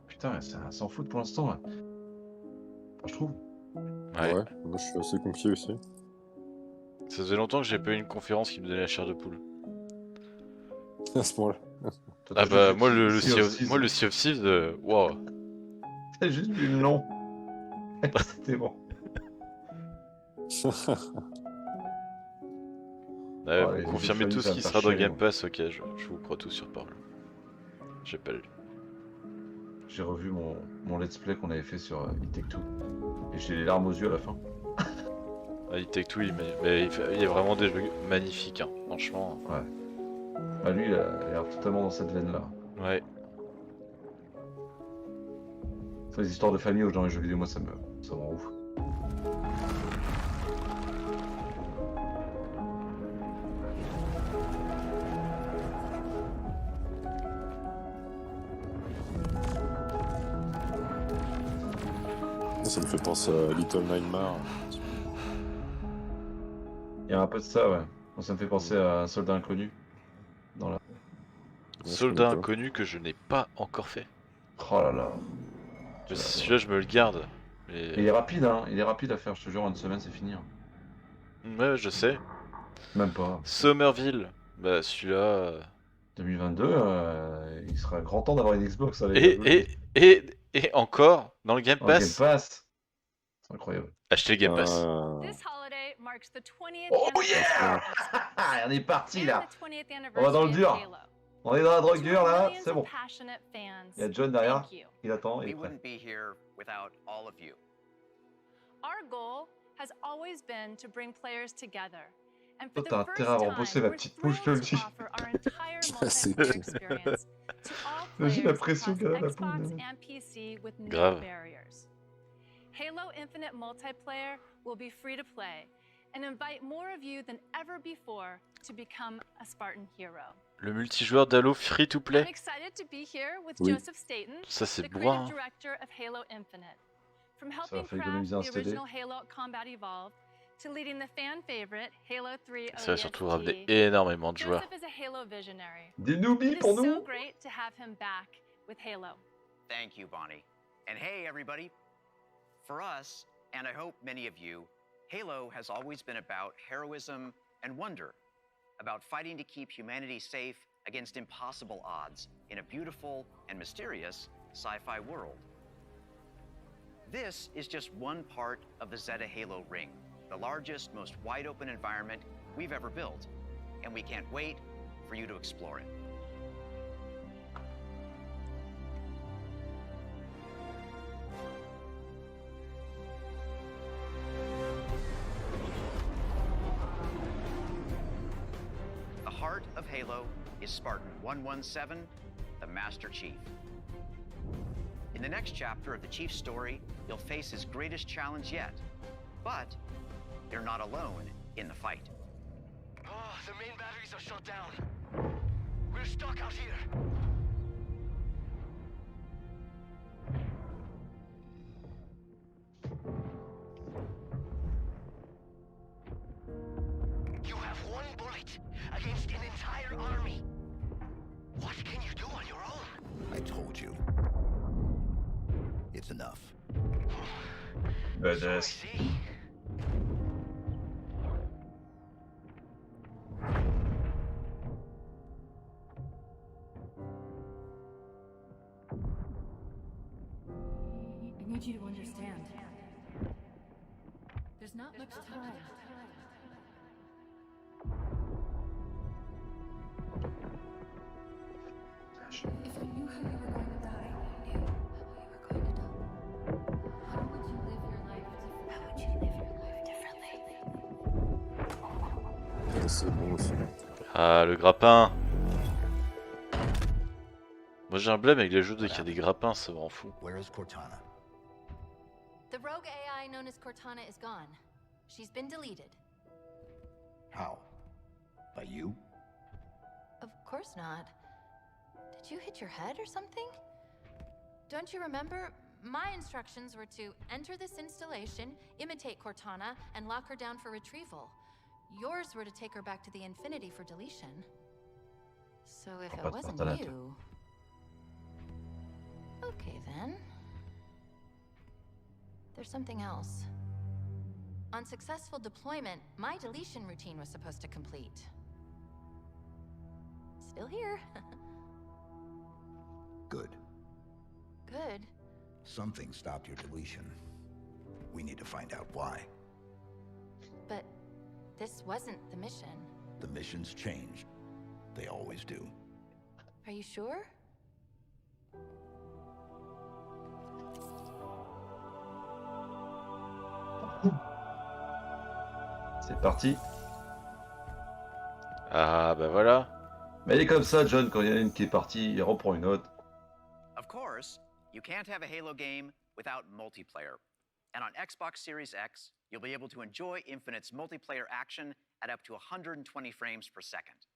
Putain, c'est un sans faute pour l'instant, là. Enfin, je trouve. Ouais. Moi je suis assez confié aussi. Ça faisait longtemps que j'ai pas eu une conférence qui me donnait la chair de poule. À ce point-là. Ah bah, moi le Sea of Thieves. Moi le Sea of Thieves, wow. T'as juste vu le nom. C'était bon. Ouais, Oh, les vous confirmez jeux tout famille, ce ça qui va me sera faire dans chier, Game moi. Pass, ok, je vous crois tout sur parole. J'ai pas lu. J'ai revu mon let's play qu'on avait fait sur It Take Two. Et j'ai les larmes aux yeux à la fin. Ah, il Take Two, mais il y a vraiment des jeux magnifiques, hein, franchement. Ouais. Bah lui, il a l'air totalement dans cette veine-là. Ouais. Les histoires de famille dans les jeux vidéo, moi, ça me rend ouf. Ça me fait penser à Little Nightmare. Il y a un peu de ça, ouais. Moi, ça me fait penser à un soldat inconnu. Dans la... Soldat inconnu que je n'ai pas encore fait. Oh là là. Mais celui-là, je me le garde. Et il est rapide, hein. Il est rapide à faire, je te jure, en une semaine, c'est fini. Hein. Ouais, je sais. Même pas. Somerville. Bah, celui-là. 2022, il sera grand temps d'avoir une Xbox. Avec Et encore, dans le Game Dans le Pass. Game Pass. C'est incroyable. Achetez le Game Pass. This holiday marks the 20th Oh yeah! On est parti là. On va dans le dur. On est dans la drogue dure là, c'est bon. Il y a John derrière, il attend, il est We prêt. wouldn't be here without all of you. Our goal has always been to bring players together. And Toi, for t'as the intérêt first à time, rembourser ma we're petite pouche, je te le thrilled dis. to offer our entire C'est multiplayer clair. experience to all J'ai la players pression across qu'elle a la Xbox poule. and PC with no Grave. barriers. Halo Infinite multiplayer will be free to play and invite more of you than ever before to become a Spartan hero. Le multijoueur d'Halo free to I'm play. excited to be here with Oui. Joseph Staten, Ça, c'est the bourrin, creative hein. director of Halo Infinite. From va helping faire craft économiser un the CD. original Halo at Combat Evolved to leading the fan favorite Halo 3 Ça va surtout ODST, ramener énormément de joueurs. Joseph is a Halo visionary. Des newbies It pour is so nous. great to have him back with Halo. Thank you, Bonnie. And hey, everybody. For us, and I hope many of you, Halo has always been about heroism and wonder, about fighting to keep humanity safe against impossible odds in a beautiful and mysterious sci-fi world. This is just one part of the Zeta Halo ring, the largest, most wide-open environment we've ever built, and we can't wait for you to explore it. hero is Spartan 117, the Master Chief. In the next chapter of the Chief's story, you'll face his greatest challenge yet. But you're not alone in the fight. Oh, the main batteries are shut down. We're stuck out here. You have one bullet against an entire army. What can you do on your own? I told you. It's enough. Badass. I need you to understand. There's not much time. If you knew how you were going to die, you knew how you were going to die. How would you live your life differently? C'est bon aussi. Ah, le grappin. Moi j'ai un blême avec les jeux dès qu'il y a des grappins, ça me rend fou. Where is Cortana? The rogue AI known as Cortana is gone. She's been deleted. How? By you? Of course not. Did you hit your head or something? Don't you remember? My instructions were to enter this installation, imitate Cortana, and lock her down for retrieval. Yours were to take her back to the Infinity for deletion. So if it wasn't you... Okay then. There's something else. On successful deployment, my deletion routine was supposed to complete. Still here. Good. Good. Something stopped your deletion. We need to find out why. But this wasn't the mission. The missions changed. They always do. Are you sure? C'est parti. Ah bah voilà. Mais il est comme ça, John, quand il y en a une qui est partie, il reprend une autre. Of course, you can't have a Halo game without multiplayer. And on Xbox Series X, you'll be able to enjoy Infinite's multiplayer action at up to 120 frames per second.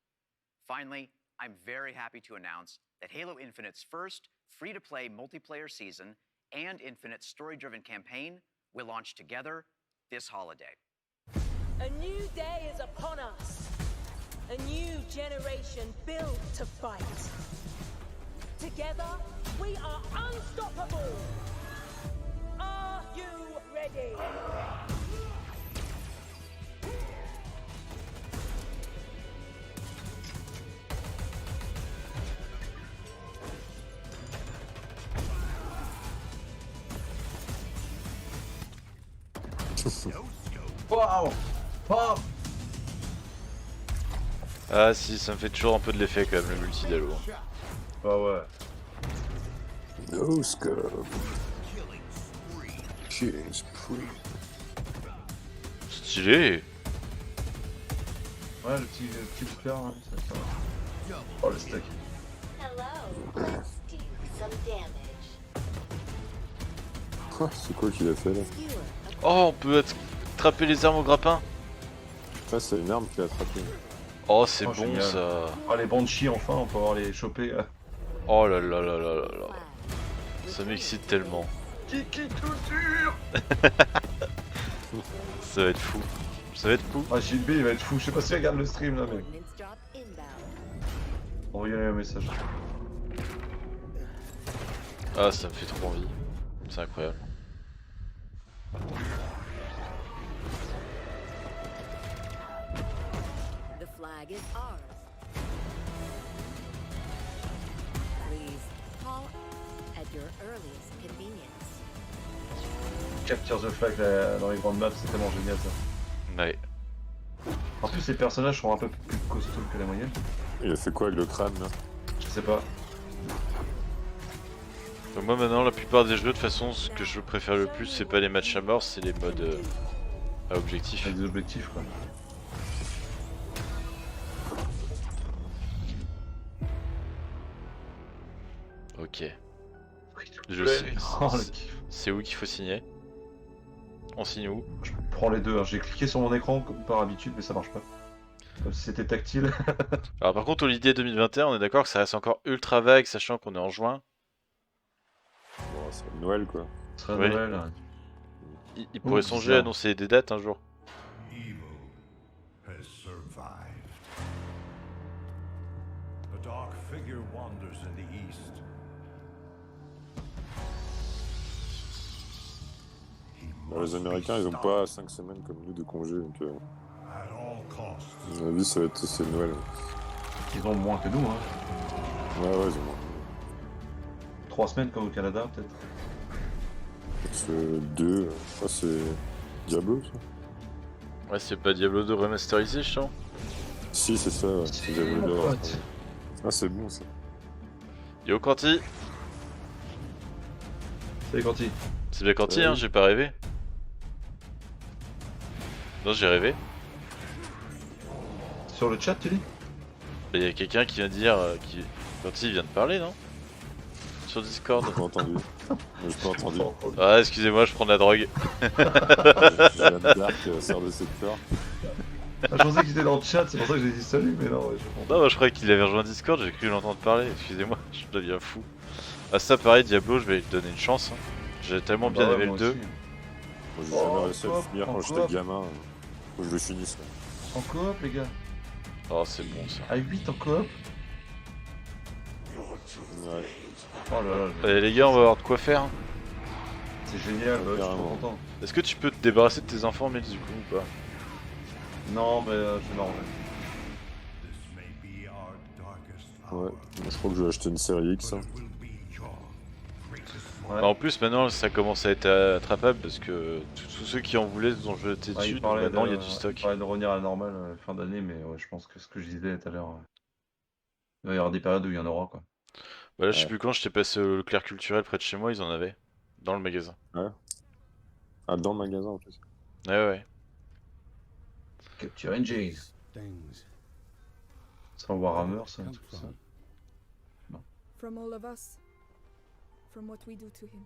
Finally, I'm very happy to announce that Halo Infinite's first free-to-play multiplayer season and Infinite's story-driven campaign will launch together this holiday. A new day is upon us. A new generation built to fight. Together, we are unstoppable. Are you ready? Wow! Pop! Ah si, ça me fait toujours un peu de l'effet quand même le multi-dalo. Ah ouais. No scope. Killing spree. Stylé. Ouais, le petit bouclard, hein, ça va. Oh le stack. Quoi? C'est quoi qu'il a fait là? Oh, on peut attraper les armes au grappin. Ça c'est une arme qu'il a attrapée. Oh c'est bon génial. ça. Oh les Banshee enfin, on peut pouvoir les choper. Oh là là là là là là. Ça m'excite tellement. Kiki couture. Ça va être fou. Ça va être fou. Ah JB il va être fou, je sais pas s'il regarde le stream là mais... Envoyez-lui un message. Ah ça me fait trop envie. C'est incroyable. The flag is ours. Please call at your earliest convenience. Capture the flag dans les grandes maps, c'est tellement génial ça. Ouais. En plus les personnages sont un peu plus costauds que la moyenne. Il a fait quoi avec le crâne là? Je sais pas. Donc moi maintenant la plupart des jeux de toute façon ce que je préfère le plus c'est pas les matchs à mort, c'est les modes à objectif. Avec des objectifs quoi. Ok. Je Je sais. Oh, le kiff. C'est où qu'il faut signer? On signe où? Je prends les deux, hein. J'ai cliqué sur mon écran comme par habitude, mais ça marche pas. Comme si c'était tactile. Alors par contre, Holiday 2021, on est d'accord que ça reste encore ultra vague, sachant qu'on est en juin. Bon, c'est Noël quoi. Ce serait Oui. Noël. Ouais. Il pourrait songer à bizarre. annoncer des dates un jour. Evil has survived. A dark figure wanders in the east. Bah, les Américains, ils ont pas 5 semaines comme nous de congé, donc At all costs. à mon avis, ça va être c'est Noël. Ils ont moins que nous, hein. Ouais, ouais, ils ont 3 semaines comme au Canada, peut-être. 2. Ça, c'est Diablo, ça. Ouais, c'est pas Diablo 2 remasterisé, je sens. Si, c'est ça, ouais. C'est Diablo mon 2. pote. Ah, c'est bon, ça. Yo, Quanti! Salut, Quanti. C'est bien Quanti, Ouais. hein, j'ai pas rêvé. Non, j'ai rêvé. Sur le chat, tu dis? Il y a quelqu'un qui vient de dire. Quanti vient de parler, non? Sur Discord. J'ai pas entendu. J'ai pas entendu. Ah, excusez-moi, je prends de la drogue. Jeanne d'Arc sort de cette peur. Ah, je pensais que j'étais dans le chat, c'est pour ça que j'ai dit salut, mais non, ouais, je Non, moi je croyais qu'il avait rejoint Discord, j'ai cru l'entendre parler. Excusez-moi, je deviens fou. Ah, ça, pareil, Diablo, je vais lui donner une chance. Hein. J'ai tellement bien aimé le 2. Moi, j'ai jamais réussi à le finir quand j'étais gamin. Faut que je le finisse. Là. En coop, les gars. Oh, c'est bon ça. À 8 en coop. Ouais. Oh là là. Allez, les gars, on va avoir de quoi faire. Hein. C'est génial, bah, je suis trop content. Est-ce que tu peux te débarrasser de tes enfants, mais du coup, ou pas? Non, mais je vais m'arranger. Ouais, moi, je crois que je vais acheter une série X. Hein. Ouais. Bah, en plus, maintenant, ça commence à être attrapable parce que tous ceux qui en voulaient ont jeté Ouais, dessus, il donc parlait maintenant de, il y a du stock. il parlait de revenir à la normale fin d'année, mais ouais, je pense que ce que je disais tout à l'heure, il va y avoir des périodes où il y en aura, quoi. Bah là, je sais plus quand j'étais passé au Leclerc culturel près de chez moi, ils en avaient. Dans le magasin. Ouais. Ah, dans le magasin en plus. Ouais, ouais. Capture Engine. C'est un Warhammer, ça, un truc comme ça. From all of us. From what we do to him.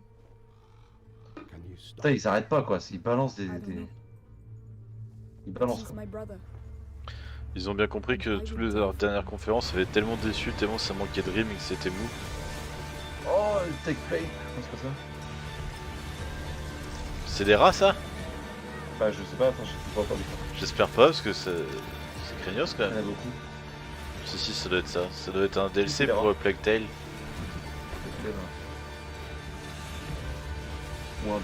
Putain, ils s'arrêtent pas, quoi. Ils balancent des... Ils balancent, He's quoi. my brother. Ils ont bien compris que toutes les dernières conférences avaient tellement déçu, tellement ça manquait de rime et que c'était mou. Oh, le Tech Pay. Non, c'est pas ça. C'est des rats, ça? Bah, je sais pas, attends, j'ai pas entendu. J'espère pas, parce que c'est craignos quand Il y en a même. beaucoup. Si, ça doit être ça. Ça doit être un DLC C'est pour rare. Plague Tale. Ou un 2.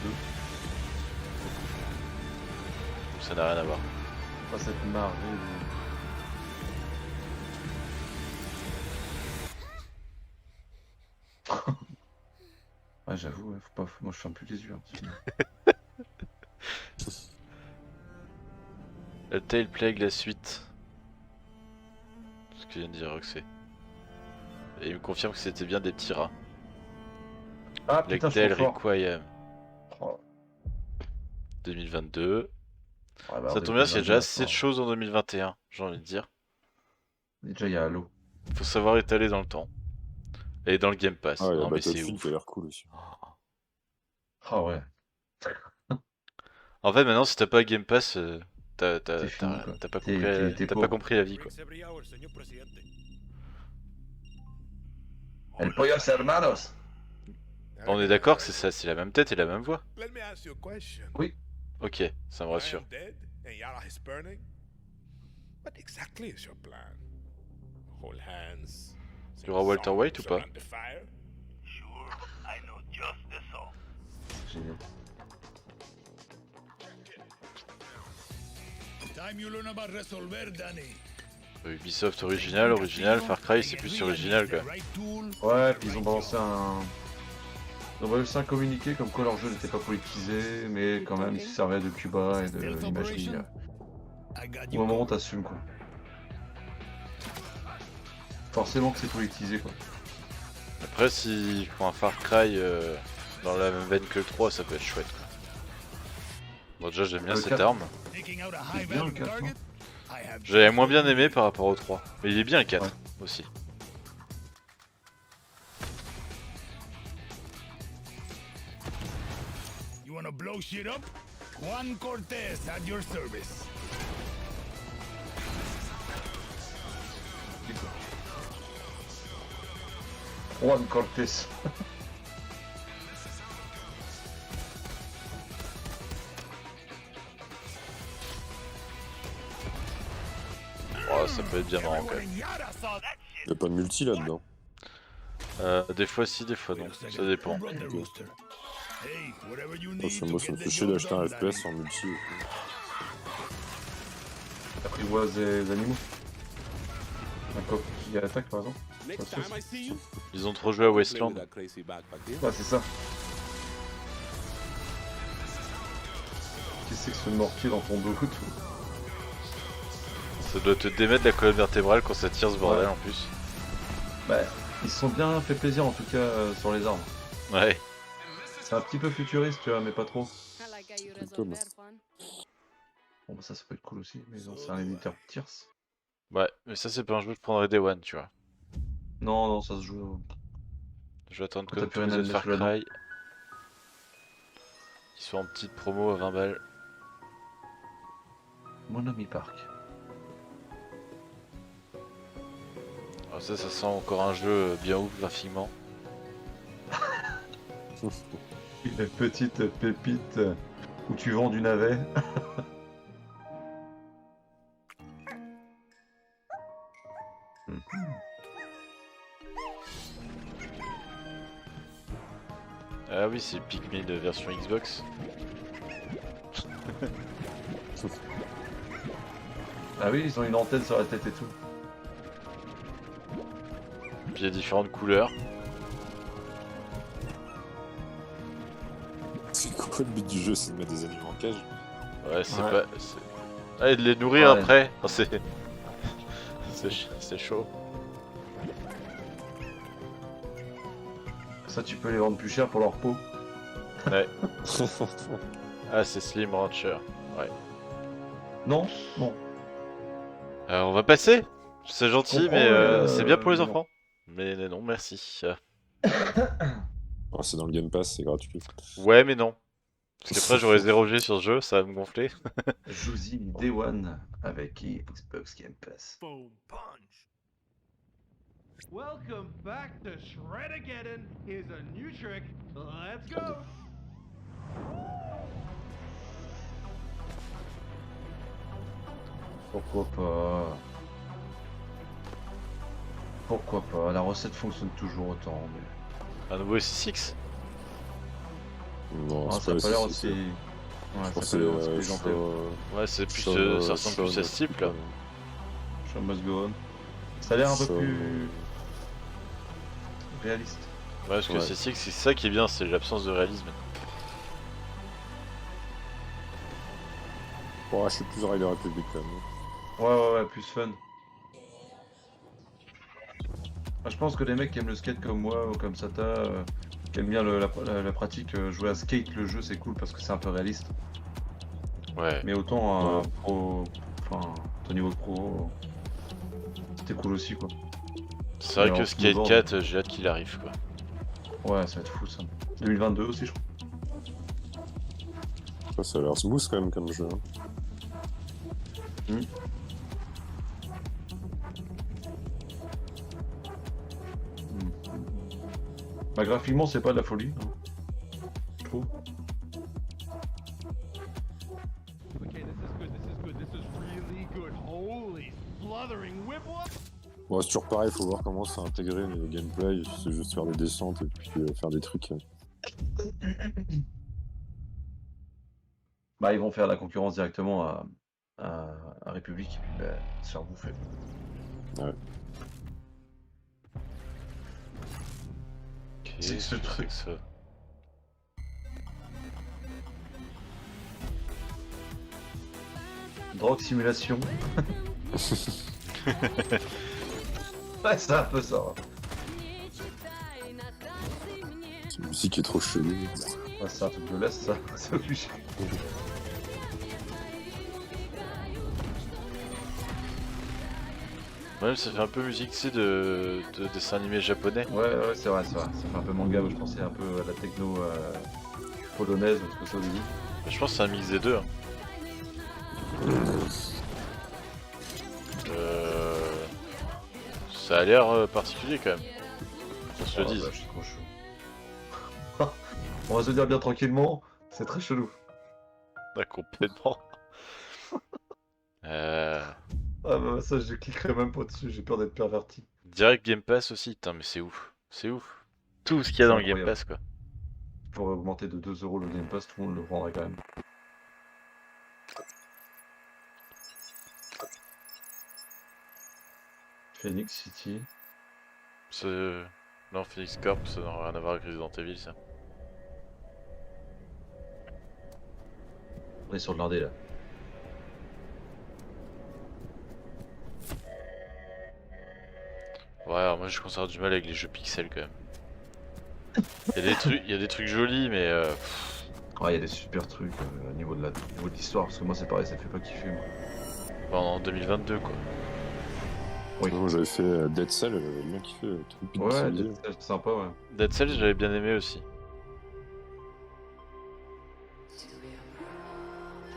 Ça n'a rien à voir. Pas cette marée de... Ouais, j'avoue, ouais, faut pas... moi je ferme plus les yeux. Hein. Le Tale Plague, la suite. Ce que vient de dire Roxy. Et il me confirme que c'était bien des petits rats. Ah Plague putain, je Tale suis trop fort. Requiem. Oh. 2022. Ouais, bah, Ça tombe bien, il y a déjà assez de fort. choses en 2021, j'ai envie de dire. Déjà, il y a Halo. Faut savoir étaler dans le temps. Et dans le Game Pass. Ah, il y a Non mais c'est Battlefield ouf. qui a l'air cool aussi. Ah ouais. En fait, maintenant, si t'as pas Game Pass, t'as T'es fini, quoi. pas T'es- compris, t'es t'as pas pauvre. compris la vie, quoi. El Pollos Hermanos. On est d'accord que c'est ça, c'est la même tête et la même voix. Let me ask you a question. Oui. Ok, ça me rassure. I am dead and Yara is burning. What exactly is your plan? Hold hands. Il y aura Walter White ou pas? Surround the fire? I know just the song. Génial. Time you learn about resolver, Danny. Ubisoft original, Far Cry c'est plus original quoi. Ouais, puis ils ont balancé un... Ils ont balancé un communiqué comme quoi leur jeu n'était pas politisé, mais quand même ils se servaient de Cuba et de l'imagerie. Au moment où t'assumes, quoi. Forcément que c'est politisé, quoi. Après s'ils font un Far Cry dans la même veine que le 3 ça peut être chouette quoi. Bon déjà j'aime bien Le cette 4. arme. C'est bien le 4, non? J'avais moins bien aimé par rapport au 3. Mais il est bien le 4 aussi. wanna blow shit up? Juan Cortez at your service. Juan Cortez. Oh, ça peut être bien marrant quand même. Y'a pas de multi là-dedans. Des fois si, des fois non, ça dépend. Parce que moi ça me fait chier d'acheter un FPS en multi. Apprivoise les animaux. Un coq qui attaque par exemple. Ils ont trop joué à Wasteland. Ouais, c'est ça. Qui c'est que ce mortier dans ton dos tout? Ça doit te démettre la colonne vertébrale quand ça tire ce bordel en plus. Bah, ils se sont bien fait plaisir en tout cas sur les armes. Ouais. C'est un petit peu futuriste, tu vois, mais pas trop. Bon, bah ça peut être cool aussi, mais non, c'est un éditeur tierce. Ouais, mais ça c'est pas un jeu que je prendrais Day One, tu vois. Non, non, ça se joue. Je vais attendre Quand comme t'as plus tous les rien à autres mettre Far là-dedans. Cry. Qui sont en petite promo à 20 balles. Monomi Park. Alors ça sent encore un jeu bien ouf graphiquement. Une petite pépite où tu vends du navet. Ah oui, c'est Pikmin de version Xbox. Ah oui, ils ont une antenne sur la tête et tout. Puis il y a différentes couleurs. C'est quoi le but du jeu? C'est de mettre des animaux en cage? Ouais, c'est Ouais. pas... Ah, et de les nourrir Ouais. après. Oh, c'est chaud. Ça, tu peux les vendre plus cher pour leur peau. Ouais. Ah, c'est Slim Rancher. Ouais. Non, non. On va passer. C'est gentil, comprends, mais c'est bien pour les non. enfants. Mais non, merci. Oh, c'est dans le Game Pass, c'est gratuit. Ouais, mais non. Parce qu'après, j'aurais 0G sur ce jeu, ça va me gonfler. Josie Day One avec Xbox Game Pass. Boom punch. Welcome back to Shred-Ageddon. Here's a new trick. Let's go. Pourquoi pas? Pourquoi pas? La recette fonctionne toujours autant. Mais... Un nouveau SX? Non, Ah, ça a pas l'air aussi. Ouais, ça a pas l'air aussi présenté. Ouais, c'est plus, ça ressemble plus à ce type là. Show must go on. Ça a l'air un peu Show- plus réaliste. Ouais, parce que Ouais. SX, c'est ça qui est bien, c'est l'absence de réalisme. Bon, je suis plus Rider Republic quand même. Ouais, plus fun. Ah, je pense que les mecs qui aiment le skate comme moi ou comme Sata, qui aiment bien la pratique, jouer à skate le jeu c'est cool parce que c'est un peu réaliste. Ouais. Mais autant un pro, enfin au niveau de pro, c'était cool aussi quoi. C'est vrai Mais que en Skate snowboard, 4, j'ai hâte qu'il arrive quoi. Ouais, ça va être fou ça. 2022 aussi je crois. Ça a l'air smooth quand même comme jeu. hein. Bah graphiquement c'est pas de la folie, hein, je trouve. Okay, this is good. This is good. This is really good. Holy slathering whip whoop. Bon, c'est toujours pareil, faut voir comment c'est intégré au niveau gameplay. C'est juste faire des descentes et puis faire des trucs. Bah ils vont faire la concurrence directement à République et puis bah, se faire bouffer. Ouais. C'est ce truc. Ça. Drogue simulation. Ouais, c'est un peu ça. hein. Cette musique est trop chelou. Ouais, c'est un truc de l'Est ça, c'est obligé. Ouais, ça fait un peu musique, tu sais, de dessin animé japonais. Ouais, c'est vrai, ça fait un peu manga, je pensais un peu à la techno polonaise, parce que ça au début. Je pense que c'est un mix des deux. Hein. Ça a l'air particulier quand même. Qu'on se le dise. Bah, je suis trop chaud. On va se dire bien tranquillement, c'est très chelou. Ah, complètement. Ah bah ça je cliquerai même pas dessus, j'ai peur d'être perverti. Direct Game Pass aussi, putain mais c'est ouf. C'est ouf. Tout ce qu'il y a dans le Game Pass quoi. Pour augmenter de 2 € le Game Pass, tout le monde le prendrait quand même. Phoenix City. Non, Phoenix Corp, ça n'a rien à voir avec Resident Evil ça. On est sur de l'indé là. Ouais, alors moi je conserve du mal avec les jeux pixels quand même. Il y a des trucs jolis mais Ouais, il y a des super trucs au niveau de l'histoire, parce que moi c'est pareil, ça fait pas kiffer moi. Pendant 2022 quoi. Oui. Moi j'avais fait Dead Cell, j'avais bien kiffé le truc. Ouais, Dead Cell, c'est sympa, ouais. Dead Cell, j'avais bien aimé aussi.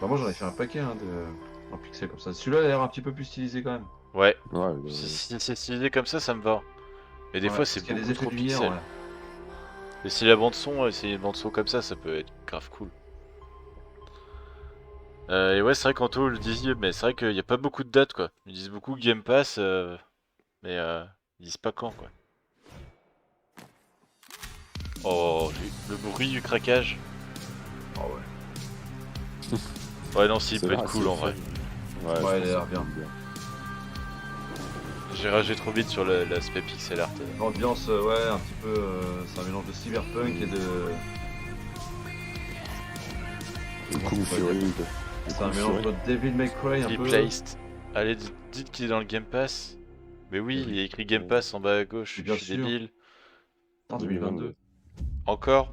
Bah, moi j'en ai fait un paquet en pixel comme ça. Celui-là il a l'air un petit peu plus stylisé quand même. Ouais. Si c'est stylisé comme ça me va. Mais des fois c'est beaucoup des effets trop de lumière, pixel. ouais. Et si la bande son, c'est une bande son comme ça peut être grave cool. Et ouais, c'est vrai qu'Anto le disait, mais c'est vrai qu'il n'y a pas beaucoup de dates quoi. Ils disent beaucoup Game Pass, mais ils disent pas quand quoi. Oh, le bruit du craquage. Oh ouais. Ouais, non, si, il peut être cool en vrai. Ouais, il a l'air bien. J'ai ragé trop vite sur l'aspect pixel art. L'ambiance, ouais, un petit peu. C'est un mélange de cyberpunk et de. Kung Fury. C'est un mélange de Devil May Cry un peu. Placed. Allez, dites qu'il est dans le Game Pass. Mais oui, il y a écrit Game Pass en bas à gauche. Je suis débile. En 2022. Encore.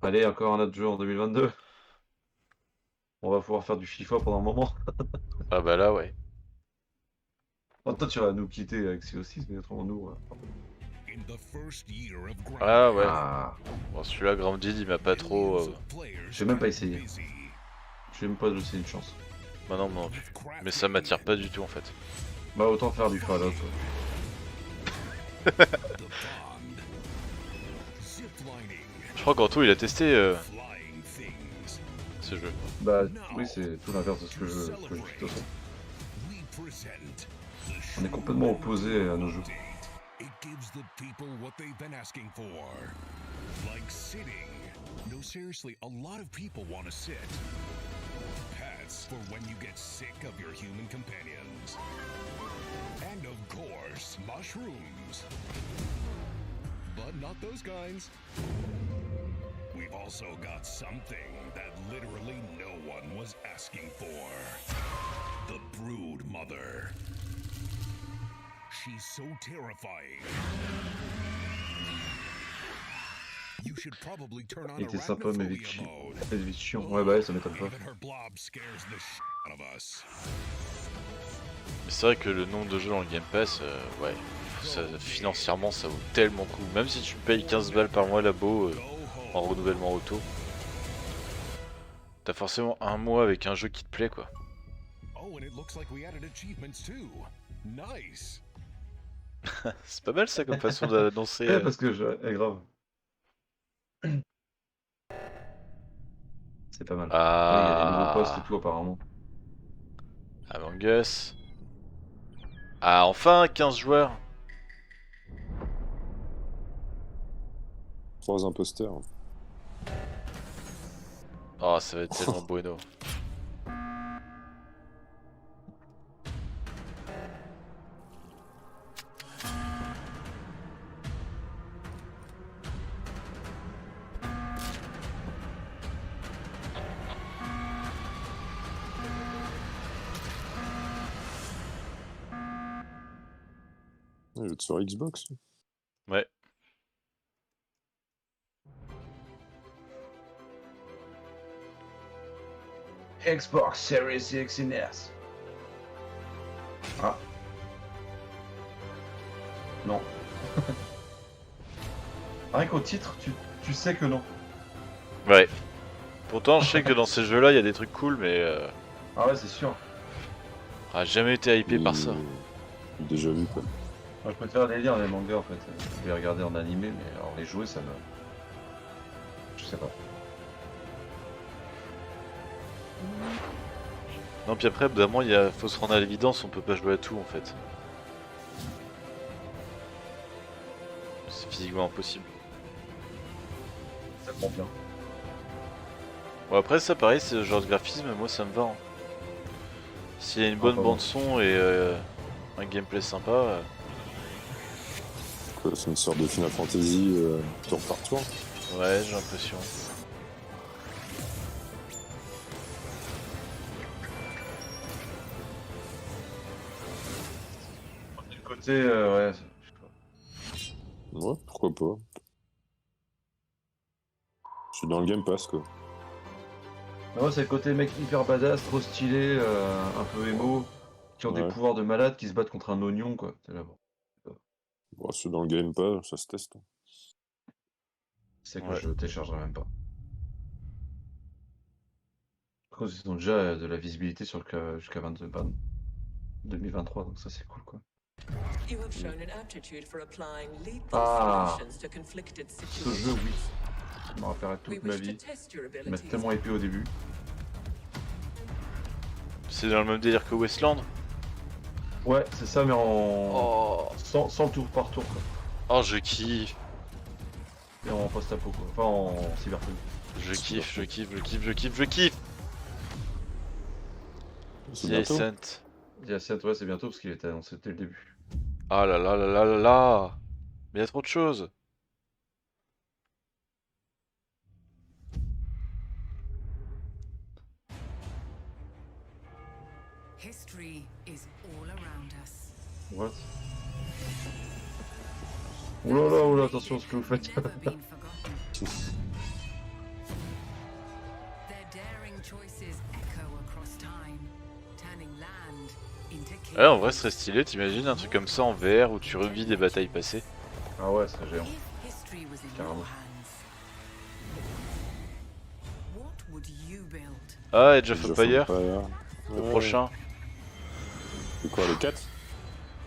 Allez, encore un autre jeu en 2022. On va pouvoir faire du FIFA pendant un moment. Ah bah là, ouais. Oh, toi, tu vas nous quitter avec CO6, mais autrement nous. Ah ouais. Ah. Bon, celui-là, Grounded, il m'a pas trop. J'ai même pas essayé. J'ai même pas laissé une chance. Bah non, non plus. Mais ça m'attire pas du tout en fait. Bah autant faire du Fallout. Ouais. Je crois qu'Anto il a testé ce jeu. Bah oui, c'est tout l'inverse de ce que je dis de toute façon. On est complètement opposés à nos jeux. It gives the people what they've been asking for. Like sitting. No, seriously, a lot of people want to sit. Pets for when you get sick of your human companions. And of course, mushrooms. But not those kinds. We've also got something that literally no one was asking for. The Brood Mother. She's so terrifying. You should probably turn on Il était sympa, mais vite chiant. Oh, Ouais, bah ça m'étonne pas. her blob scares the out of us. Mais c'est vrai que le nombre de jeux dans le Game Pass, ouais, financièrement ça vaut tellement le coup. Même si tu payes 15 balles par mois labo en renouvellement auto, t'as forcément un mois avec un jeu qui te plaît quoi. Oh, and it looks like we added achievements too. Nice. C'est pas mal ça comme façon d'annoncer. Ouais, parce que grave. C'est pas mal. Ah. Il y a des nouveaux postes et tout apparemment. Among Us. Ah, enfin 15 joueurs. 3 imposteurs. Oh, ça va être tellement bueno. Il joue sur Xbox. Ouais. Xbox Series X and S. Ah. Non. Rien qu'au titre, tu sais que non. Ouais. Pourtant, je sais que dans ces jeux-là, il y a des trucs cool, mais Ah ouais, c'est sûr. j'ai jamais été hypé par ça. Déjà vu quoi. Moi, je préfère les lire les mangas en fait. Je vais les regarder en animé, mais alors les jouer, ça me. Je sais pas. Non, puis après, évidemment, faut se rendre à l'évidence, on peut pas jouer à tout en fait. C'est physiquement impossible. Ça prend bien. Bon, après, ça pareil, c'est le genre de graphisme, moi ça me va. Hein. S'il y a une bonne bande-son et un gameplay sympa. Quoi, c'est une sorte de Final Fantasy tour par tour. Ouais, j'ai l'impression. Du côté, ouais. Ouais, pourquoi pas. Je suis dans le Game Pass quoi. Mais ouais, c'est le côté mec hyper badass, trop stylé, un peu émo, qui ont des pouvoirs de malade qui se battent contre un oignon quoi. C'est là, bon. Bon, c'est dans le Game Pass, ça se teste. C'est que je téléchargerai même pas. Par contre, ils ont déjà de la visibilité sur jusqu'à 2023, donc ça c'est cool quoi. Ah, ce jeu, oui. Je m'en rappellerai toute ma vie. Il m'a tellement épais au début. C'est dans le même délire que Westland? Ouais, c'est ça, mais en. Sans tour par tour quoi. Oh, je kiffe. Et en post-apo quoi. Enfin, en cyberpunk. Je kiffe. C'est bientôt. The Ascent, ouais, c'est bientôt parce qu'il était annoncé dès le début. Ah là là là là là là. Mais il y a trop de choses. History is all around us. What? Oh là, attention à ce que vous faites. Their daring choices echo across time, turning land into kingdoms. Ouais, en vrai, ce serait stylé, t'imagines un truc comme ça en VR où tu revis des batailles passées. Ah ouais, c'est géant. Carrément. What would you build? Ah, Age of Age of Empires, Empires. le Ouais. prochain. C'est quoi, les 4?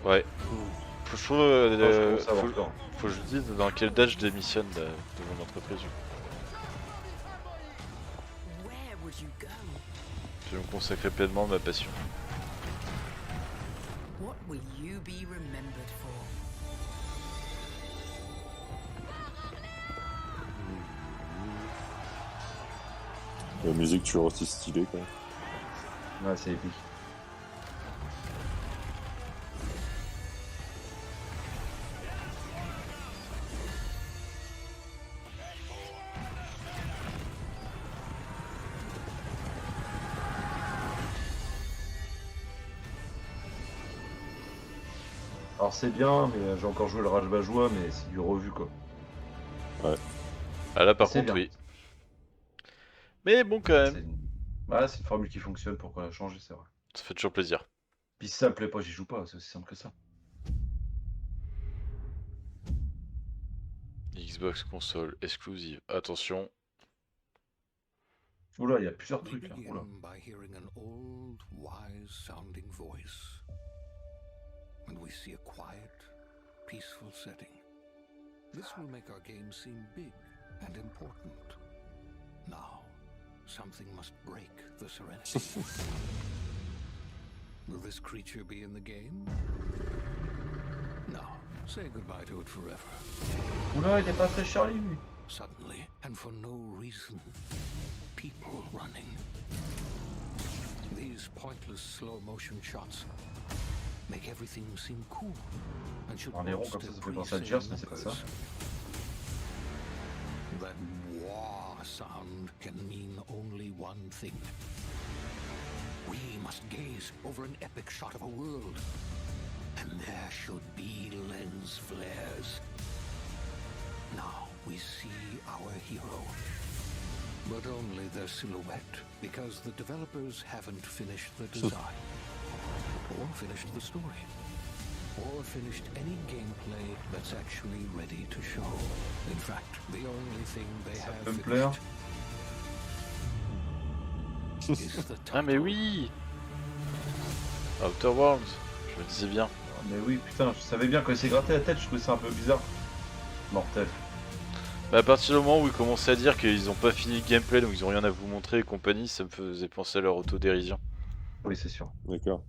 Ouais. Faut que je dise dans quelle date je démissionne de mon entreprise. Where would you go? Je vais me consacrer pleinement à ma passion. What will you be remembered for? La musique toujours aussi stylée quoi. Ouais, c'est épique. Alors c'est bien, mais j'ai encore joué le Rage Bajoua, mais c'est du revu quoi. Ouais. Ah là par C'est contre bien. oui. Mais bon quand même. Ouais, c'est une formule qui fonctionne, pourquoi la changer, c'est vrai. Ça fait toujours plaisir. Puis si ça me plaît pas, j'y joue pas, c'est aussi simple que ça. Xbox console exclusive. Attention. Oula, il y a plusieurs We trucs là. begin Oula. by hearing an old, wise-sounding voice, and we see a quiet, peaceful setting. This will make our game seem big and important. Now, something must break the serenity. Will this creature be in the game? No. Say goodbye to it forever. Oula, il est pas très Charlie lui. Suddenly, and for no reason, people running. These pointless slow-motion shots make everything seem cool and should Les ronds comme ça, ça fait penser à Gears, mais c'est pas ça. That wah sound can mean only one thing. We must gaze over an epic shot of a world, and there should be lens flares. Now we see our hero, but only their silhouette, because the developers haven't finished the design, or finished the story, or finished any gameplay that's actually ready to show. In fact, the only thing they have finished Ah mais oui, Outer Worlds, je me disais bien. Mais oui, putain, je savais bien quand il s'est gratté la tête, je trouvais ça un peu bizarre. Mortel. Bah, à partir du moment où ils commençaient à dire qu'ils ont pas fini le gameplay, donc ils ont rien à vous montrer et compagnie, ça me faisait penser à leur autodérision. Oui, c'est sûr. D'accord.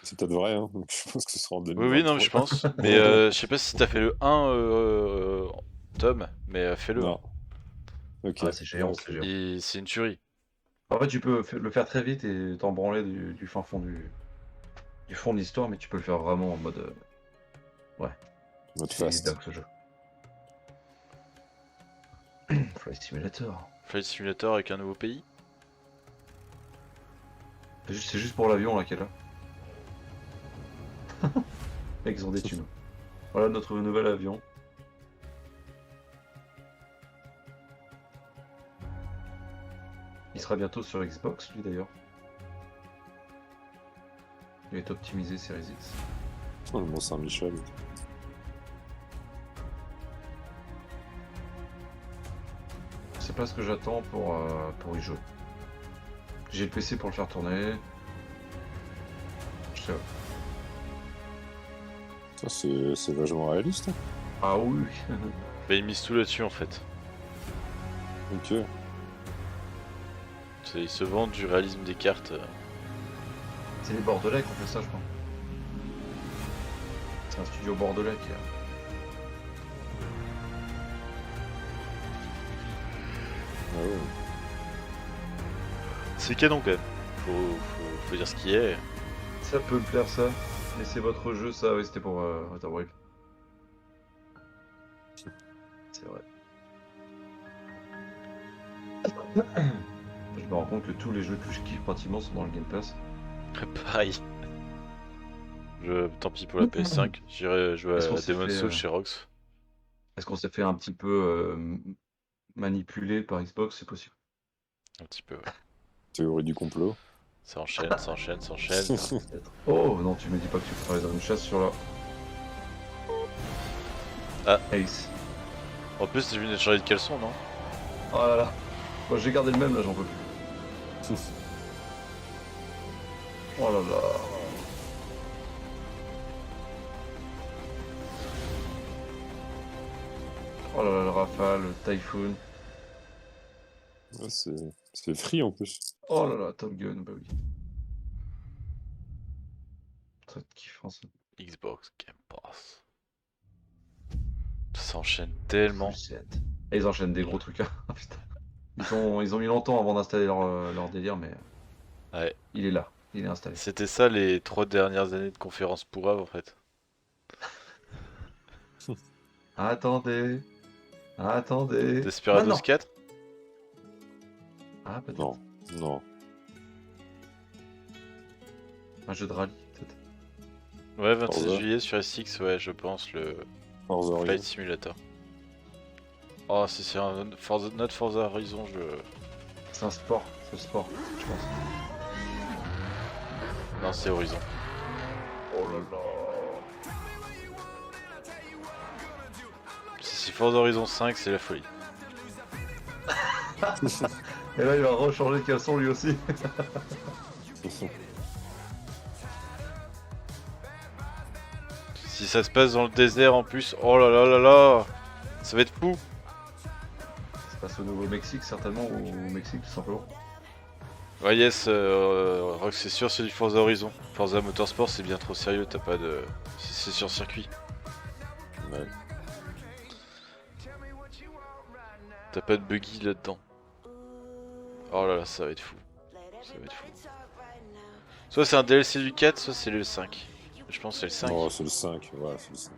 C'est peut-être vrai, hein. Je pense que ce sera en 2023. Oui, non, mais je pense. Mais je sais pas si t'as fait le 1, Tom, mais fais-le. Non. Ok. Ah, c'est géant, c'est géant. Et c'est une tuerie. En fait, tu peux le faire très vite et t'en branler du fin fond du fond de l'histoire, mais tu peux le faire vraiment en mode. Ouais. Mode C'est fast. dingue ce jeu. Flight Simulator. Flight Simulator avec un nouveau pays. C'est juste pour l'avion là qu'elle a. Mec, ils ont des thunes. Voilà notre nouvel avion. Il sera bientôt sur Xbox, lui d'ailleurs. Il est optimisé Series X. Oh, le Mont Saint-Michel. C'est pas ce que j'attends pour y jouer. J'ai le PC pour le faire tourner. Je sais pas. Ça, c'est vachement réaliste. Hein. Ah oui. Bah, ils misent tout là-dessus en fait. Ok. Ils se vendent du réalisme des cartes. C'est les Bordelais qui ont fait ça, je crois. C'est un studio bordelais qui a. Ah ouais. C'est canon quand même. Faut dire ce qui est. Ça peut me plaire ça. Mais c'est votre jeu, ça, oui, c'était pour Waterwave. C'est vrai. Je me rends compte que tous les jeux que je kiffe pratiquement sont dans le Game Pass. Pareil. Tant pis pour la PS5, j'irai jouer à Demon's Souls chez Rox. Est-ce qu'on s'est fait un petit peu manipuler par Xbox, c'est possible? Un petit peu, ouais. Théorie du complot. Ça enchaîne, ça enchaîne, ça enchaîne. Oh non, tu me dis pas que tu travailles dans une chasse sur la... Ah. Ace. En plus, tu viens de changer de caleçon, non? Oh là là. Moi j'ai gardé le même là, j'en peux plus. Oh là là. Oh là là, le Rafale, le Typhoon. Ouais, c'est free en plus. Oh là là, Top Gun, bah oui. Ça te kiffant ça. Xbox Game Pass. Ça s'enchaîne tellement. Et ils enchaînent des gros trucs. Hein. Putain. Ils ont mis longtemps avant d'installer leur délire, mais Ouais. il est là, il est installé. C'était ça les 3 dernières années de conférence pour Ave en fait. Attendez. Desperados 4? Ah, peut-être. Non, non. Un jeu de rallye, peut-être. Ouais, 26 Forza. juillet sur SX, ouais, je pense, le Forza Flight Horizon. Simulator. Oh, si c'est un notre Forza Horizon, C'est un sport, c'est le sport, je pense. Non, c'est Horizon. Oh là là. Si c'est Forza Horizon 5, c'est la folie. Et là, il va rechanger de caleçon lui aussi. Si ça se passe dans le désert en plus, oh là là là là, ça va être fou. Ça passe au Nouveau-Mexique, certainement, ou au Mexique, tout simplement. Ouais, yes, Rox, c'est sûr, c'est du Forza Horizon. Forza Motorsport, c'est bien trop sérieux, t'as pas de. C'est sur circuit. Ouais. T'as pas de buggy là-dedans. Oh là là, ça va être fou. Ça va être fou. Soit c'est un DLC du 4, soit c'est le 5. Je pense que c'est le 5. Oh, c'est le 5, ouais, c'est le 5.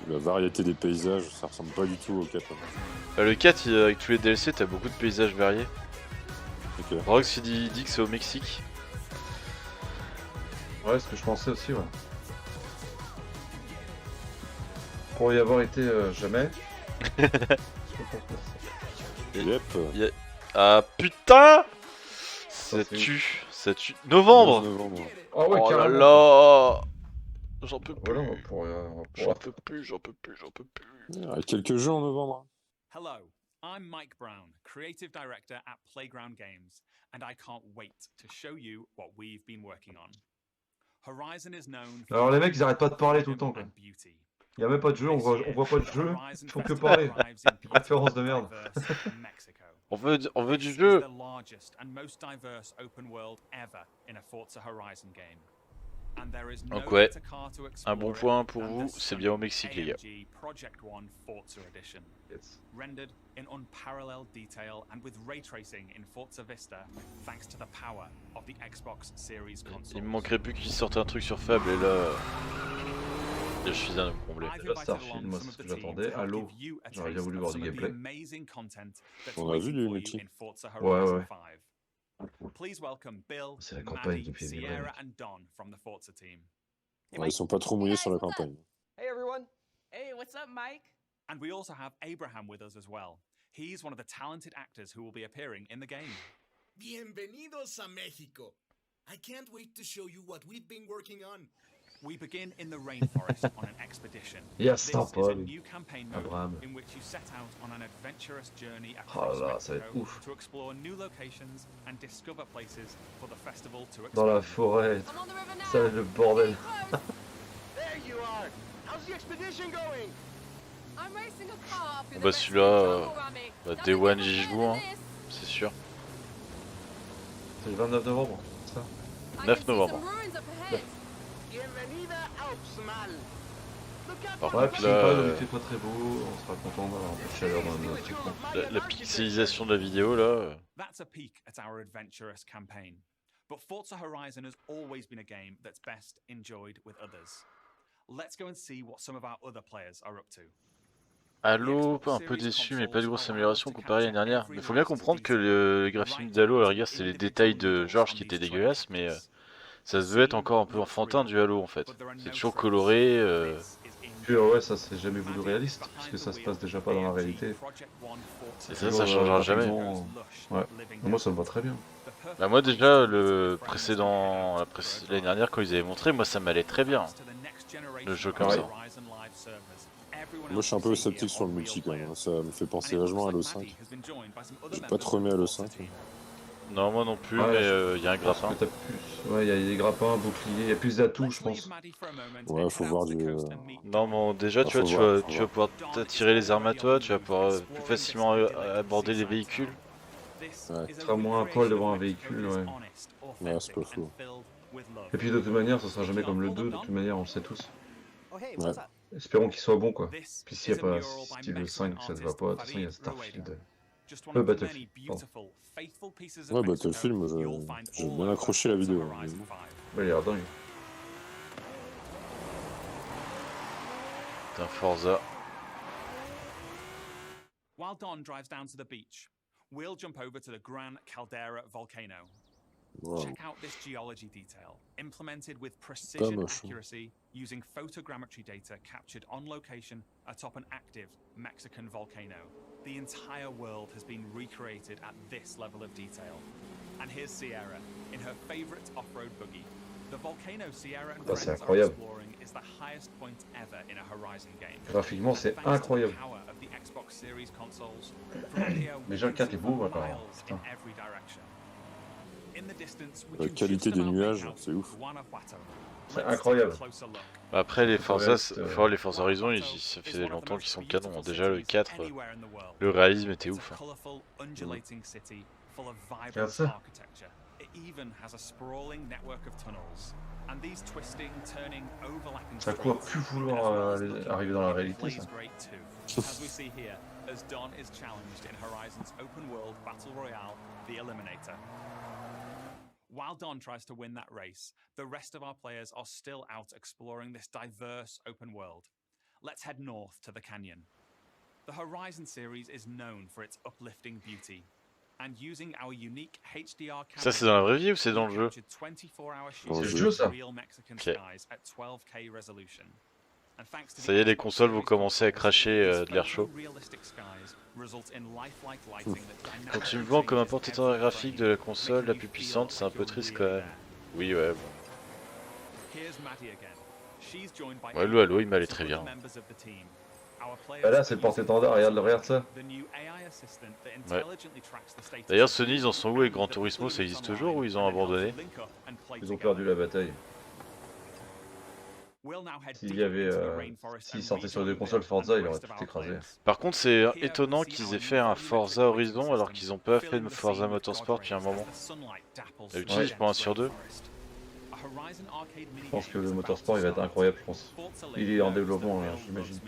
La variété des paysages, ça ressemble pas du tout au 4. Le 4, avec tous les DLC, t'as beaucoup de paysages variés. Ok. Rox, il dit que c'est au Mexique. Ouais, ce que je pensais aussi, ouais. Pour y avoir été jamais. Yep. Ah putain! Ça tue, ça tue. Novembre! Oh ouais, oh là carrément. là! J'en peux plus. Voilà, J'en peux plus, j'en peux plus, j'en peux plus. Il y a quelques jeux en novembre. Hello, I'm Mike Brown, Creative Director at Playground Games, and I can't wait to show you what we've been working on. Horizon is known for Alors les mecs ils arrêtent pas de parler tout le temps quoi. Il y a même pas de jeu, on voit pas de jeu, ils font que parler. Conférence de merde. On veut du jeu. The largest and most diverse open world ever in a Forza Horizon game. And there is no Donc ouais, better car to un bon explore point it pour than vous, the c'est bien au Mexique les gars. AMG Project One Forza Edition. Rendered in unparalleled detail and with ray tracing in Forza Vista, thanks to the power of the Xbox Series console. Il me manquerait plus qu'il sorte un truc sur Fable et là je suis un homme comblé. Déjà Starfield, moi c'est ce que j'attendais. Halo, j'aurais bien voulu voir du gameplay. On a vu du multi. Ouais. C'est la campagne qui fait vibrer. Ouais, ils sont pas trop mouillés sur la campagne. Hey everyone. Hey, what's up, Mike? And we also have Abraham with us as well. He's one of the talented actors who will be appearing in the game. Bienvenidos a México. I can't wait to show you what we've been working on. We begin in the rainforest on an expedition. Yes, This stop, is a buddy. new campaign mode Abraham. in which you set out on an adventurous journey Oh across là là, ça va être Mexico ouf. to explore new locations and discover places for the festival to Dans la explore. forêt, ça va être le bordel. There you are. How's the expedition going? I'm racing a car through Bah the celui-là, Day One j'y joue hein, c'est sûr. C'est le 29 novembre, c'est ça 9 novembre. Bienvenida a Uxmal. Par Ouais, contre puis là, il fait pas très beau, on sera content d'avoir un peu de chaleur dans notre truc. la pixelisation de la vidéo là. That's a peek at our adventurous campaign. But Forza Horizon has always been a game that's best enjoyed with others. Let's go and see what some of our other players are up to. Halo, un peu déçu, mais pas de grosse amélioration comparé à l'année dernière. Mais faut bien comprendre que le graphisme d'Halo, à la rigueur, c'est les détails de George qui étaient dégueulasses, mais ça se veut être encore un peu enfantin du Halo en fait. C'est toujours coloré. Puis ouais, ça c'est jamais voulu réaliste, puisque ça se passe déjà pas dans la réalité. Et ça changera jamais. Ouais, moi ça me va très bien. Bah moi déjà, l'année dernière quand ils avaient montré, moi ça m'allait très bien. Le jeu comme ça. Moi je suis un peu sceptique sur le multi quand même, ça me fait penser vachement à Halo 5. J'ai pas trop aimé Halo 5. Non moi non plus, Ouais, mais il y a un grappin. Ouais, il y a des grappins, boucliers, il y a plus d'atouts je pense. Ouais, faut voir du... Non mais déjà tu vas pouvoir t'attirer les armes à toi, tu vas pouvoir plus facilement aborder les véhicules. Ouais. Tu seras moins à poil devant un véhicule, ouais. Ouais, c'est pas fou. Et puis de toute manière, ce sera jamais comme le 2, de toute manière, on le sait tous. Ouais. Espérons qu'il soit bon quoi. Puis s'il n'y a pas style le 5, ça te va pas, de toute façon il y a Starfield. Battlefield. Pardon. Ouais, Battlefield, moi j'ai bien accroché la vidéo. Ouais, il a l'air dingue. Putain, Forza. While Don drives down to the beach, we'll jump over to the Gran Caldera volcano. Wow. Check out this geology detail, implemented with precision accuracy using photogrammetry data captured on location atop an active Mexican volcano. The entire world has been recreated at this level of detail. And here's Sierra in her favorite off-road buggy. The volcano Sierra and friends are exploring is the highest point ever in a Horizon game. Graphiquement, c'est incroyable. Power of the Xbox Series consoles. From here, Déjà le 4 est beau apparemment. in every direction. La qualité des nuages, c'est ouf. C'est incroyable. Après les Forza Horizon, ça fait longtemps qu'ils sont canons. Déjà le 4, le réalisme était ouf. Regarde ça. Ça court plus vouloir arriver dans la réalité ça. As we see here, as Don is challenged in Horizon's open world battle royale, The Eliminator. While Don tries to win that race, the rest of our players are still out exploring this diverse open world. Let's head north to the canyon. The Horizon series is known for its uplifting beauty. And using our unique HDR camera, ça c'est dans la vraie vie ou c'est dans le jeu? C'est le jeu ça. Ok. Ça y est, les consoles vont commencer à cracher de l'air chaud. Quand tu me vends comme un porte-étendard graphique de la console la plus puissante, c'est un peu triste quand même. Oui, ouais, bon. Ouais, le Halo, il m'allait très bien. Bah là, c'est le porte-étendard, regarde ça. Ouais. D'ailleurs, Sony, ils en sont où avec Gran Turismo? Ça existe toujours ou ils ont abandonné? Ils ont perdu la bataille. S'il sortait sur les deux consoles Forza, il aurait tout écrasé. Par contre, c'est étonnant qu'ils aient fait un Forza Horizon alors qu'ils ont pas fait de Forza Motorsport depuis un moment. D'habitude, je prends un sur deux. Je pense que le Motorsport il va être incroyable, je pense. Il est en développement, j'imagine.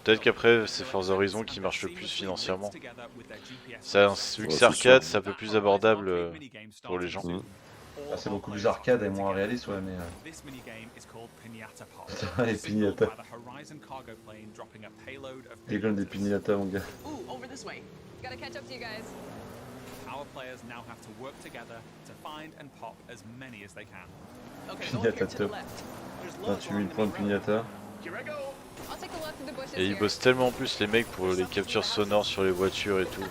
Peut-être qu'après, c'est Forza Horizon qui marche le plus financièrement. Ça, vu que c'est arcade, c'est un peu plus abordable pour les gens. Ah, c'est beaucoup plus arcade et moins réaliste, ouais, mais... Les piñatas. Les gueules des piñatas, mon gars. Piñata top. 28 000 points de piñata. Et ils bossent tellement en plus les mecs pour les captures sonores sur les voitures et tout.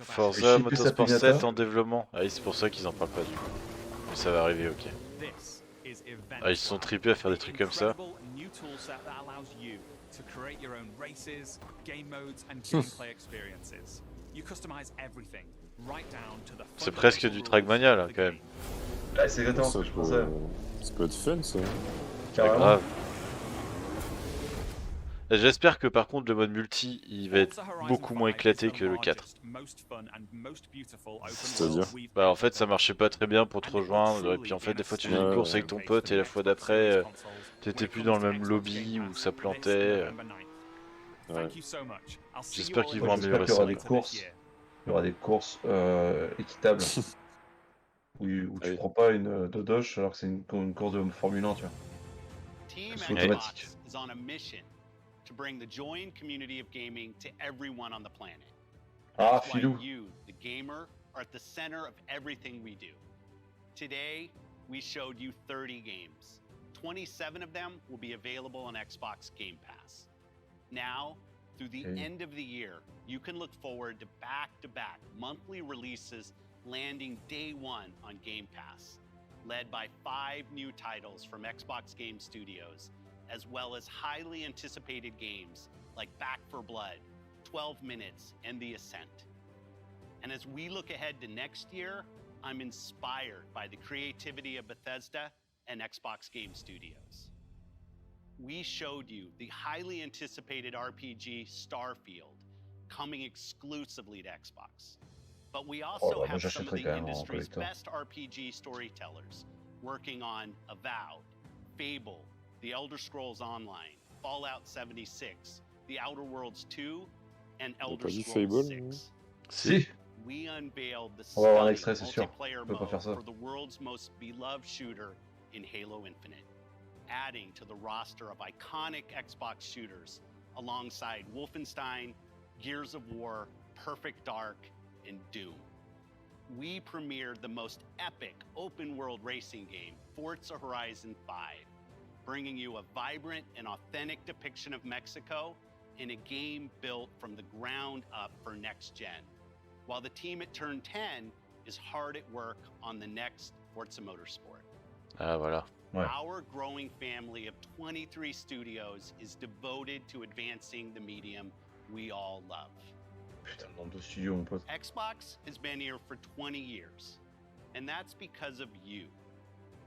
Forza Motorsport 7 en développement. Ah oui, c'est pour ça qu'ils en parlent pas du coup. Mais ça va arriver, ok. Ah, ils se sont trippés à faire des trucs comme ça. C'est presque du Trackmania là quand même. Ouais, c'est exactement ça. Ça peut être fun ça. C'est grave. J'espère que par contre le mode multi il va être beaucoup moins éclaté que le 4. C'est-à-dire bah en fait ça marchait pas très bien pour te rejoindre et puis en fait des fois tu faisais une course avec ton pote et la fois d'après t'étais plus dans le même lobby où ça plantait. Ouais. J'espère qu'ils vont améliorer ça. Il y aura des courses équitables où tu prends pas une dodoche alors que c'est une course de Formule 1, tu vois. C'est automatique. To bring the joy and community of gaming to everyone on the planet. Ah, That's why Filou. you, the gamer, are at the center of everything we do. Today, we showed you 30 games. 27 of them will be available on Xbox Game Pass. Now, through the end of the year, you can look forward to back-to-back monthly releases landing day one on Game Pass, led by 5 new titles from Xbox Game Studios, as well as highly anticipated games like Back 4 Blood, 12 Minutes, and The Ascent. And as we look ahead to next year, I'm inspired by the creativity of Bethesda and Xbox Game Studios. We showed you the highly anticipated RPG Starfield, coming exclusively to Xbox. But we also have some of the industry's best RPG storytellers working on Avowed, Fable, The Elder Scrolls Online, Fallout 76, The Outer Worlds 2, and Elder Scrolls 6. Si. We unveiled the On va avoir un stunning extrait, c'est sûr. multiplayer On peut pas mode faire ça. for the world's most beloved shooter in Halo Infinite, adding to the roster of iconic Xbox shooters alongside Wolfenstein, Gears of War, Perfect Dark, and Doom. We premiered the most epic open-world racing game, Forza Horizon 5, bringing you a vibrant and authentic depiction of Mexico in a game built from the ground up for next gen, while the team at Turn 10 is hard at work on the next Forza Motorsport. Ah voilà. Ouais. Our growing family of 23 studios is devoted to advancing the medium we all love. Putain, le nombre de studios, mon pote. Xbox has been here for 20 years, and that's because of you.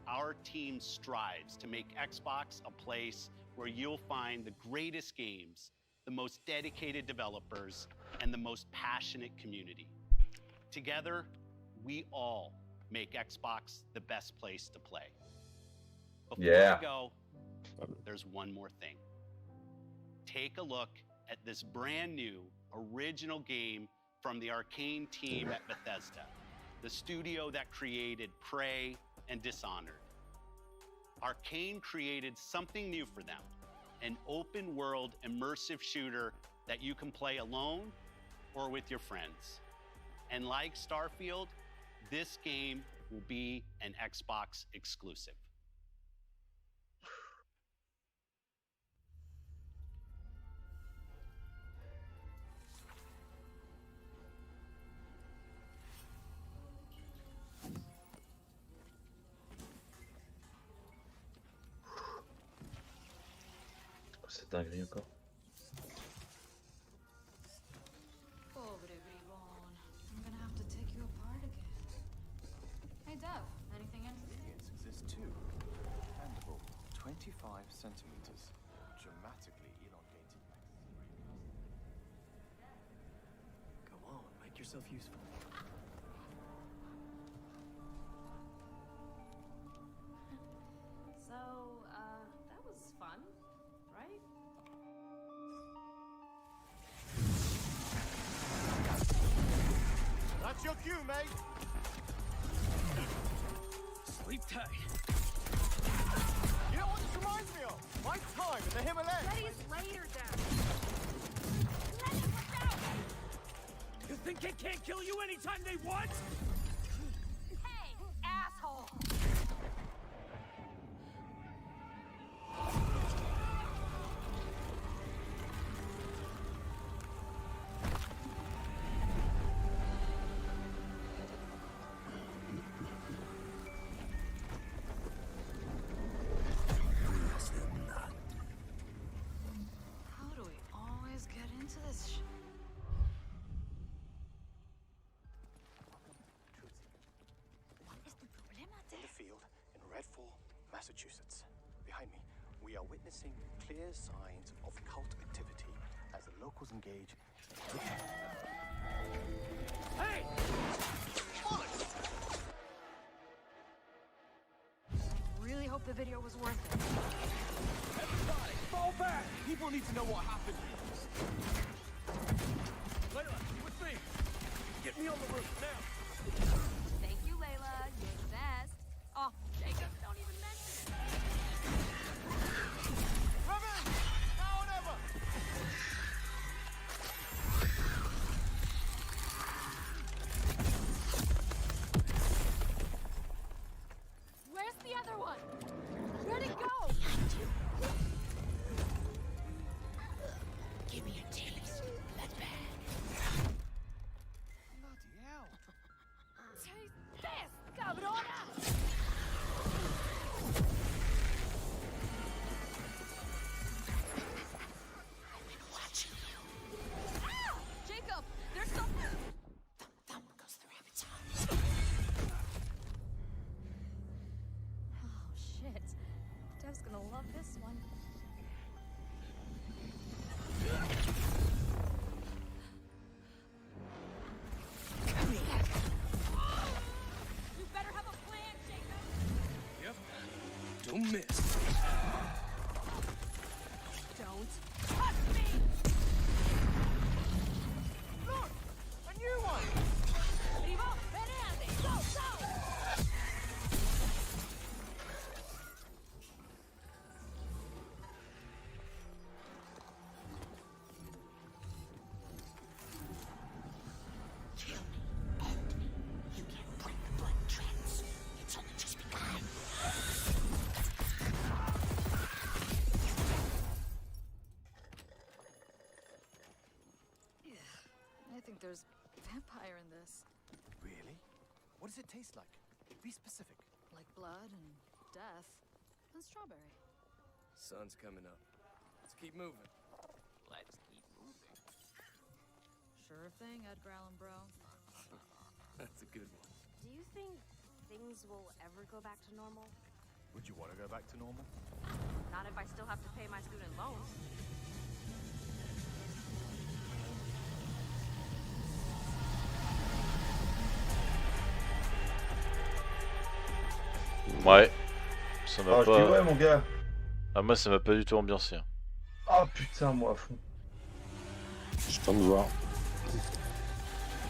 Our team strives to make Xbox a place where you'll find the greatest games, the most dedicated developers, and the most passionate community. Together, we all make Xbox the best place to play. Before we go, there's one more thing. Take a look at this brand new original game from the Arcane team at Bethesda, the studio that created Prey and Dishonored. Arcane created something new for them, an open world immersive shooter that you can play alone or with your friends. And like Starfield, this game will be an Xbox exclusive. dinguerie encore. Pobre bribón. I'm gonna have to take you apart again. Hey, Dev, anything in? Exist too. Mandible, 25 centimeters. Dramatically elongated. Go on, make yourself useful. So, that was fun, right? That's your cue, mate. Sleep tight. You know what this reminds me of? My time in the Himalayas. Letty's later down. You think they can't kill you anytime they want? Hey, asshole! How do we always get into this shit? In the field in Red Fall, Massachusetts. Behind me, we are witnessing clear signs of cult activity as the locals engage. Hey! Really hope the video was worth it. Everybody, fall back! People need to know what happened. Layla, with me. Get me on the roof now. Thank you, Layla. You're the best. Oh, Jacob, don't even mention it. Revan! Now or never! Where's the other one? Where'd it go? Give me a taste, bloodbag. Bloody hell! Taste this, cabrona! Watching you. Ah! Jacob, there's something. Thump goes the rabbit's arm. Oh, shit. Dev's gonna love this one. You better have a plan, Jacob. Yep. Don't miss. Don't touch me! Look! A new one! Vivo, penate! Go, go! Kill me, end me. You can't break the blood trance. It's only just begun. I think there's vampire in this. Really? What does it taste like? Be specific. Like blood and death and strawberry. Sun's coming up. Let's keep moving. Let's keep moving. Sure thing, Edgar Allan Bro. That's a good one. Do you think things will ever go back to normal? Would you want to go back to normal? Not if I still have to pay my student loans. Ouais. Ça m'a Ah, je dis ouais, mon gars. Ah, moi, ça m'a pas du tout ambiancé. Hein. Ah putain, moi à fond. Je tente de voir.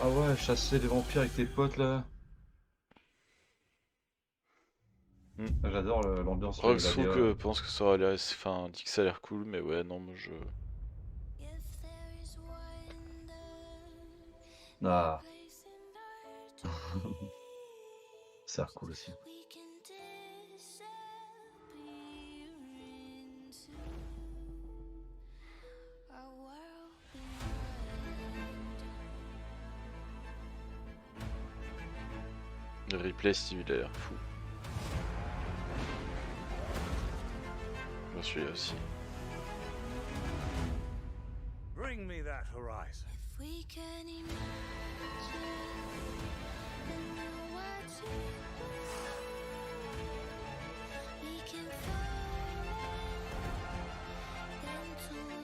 Ah ouais, chasser les vampires avec tes potes là. J'adore l'ambiance. Rox pense que ça aurait l'air. Enfin, dit que ça a l'air cool, mais ouais, non, moi je. Ah. Ça a l'air cool aussi. Le replay, Steve, il a l'air fou. Je suis là aussi. Bring me that horizon. We can imagine what we can fall into the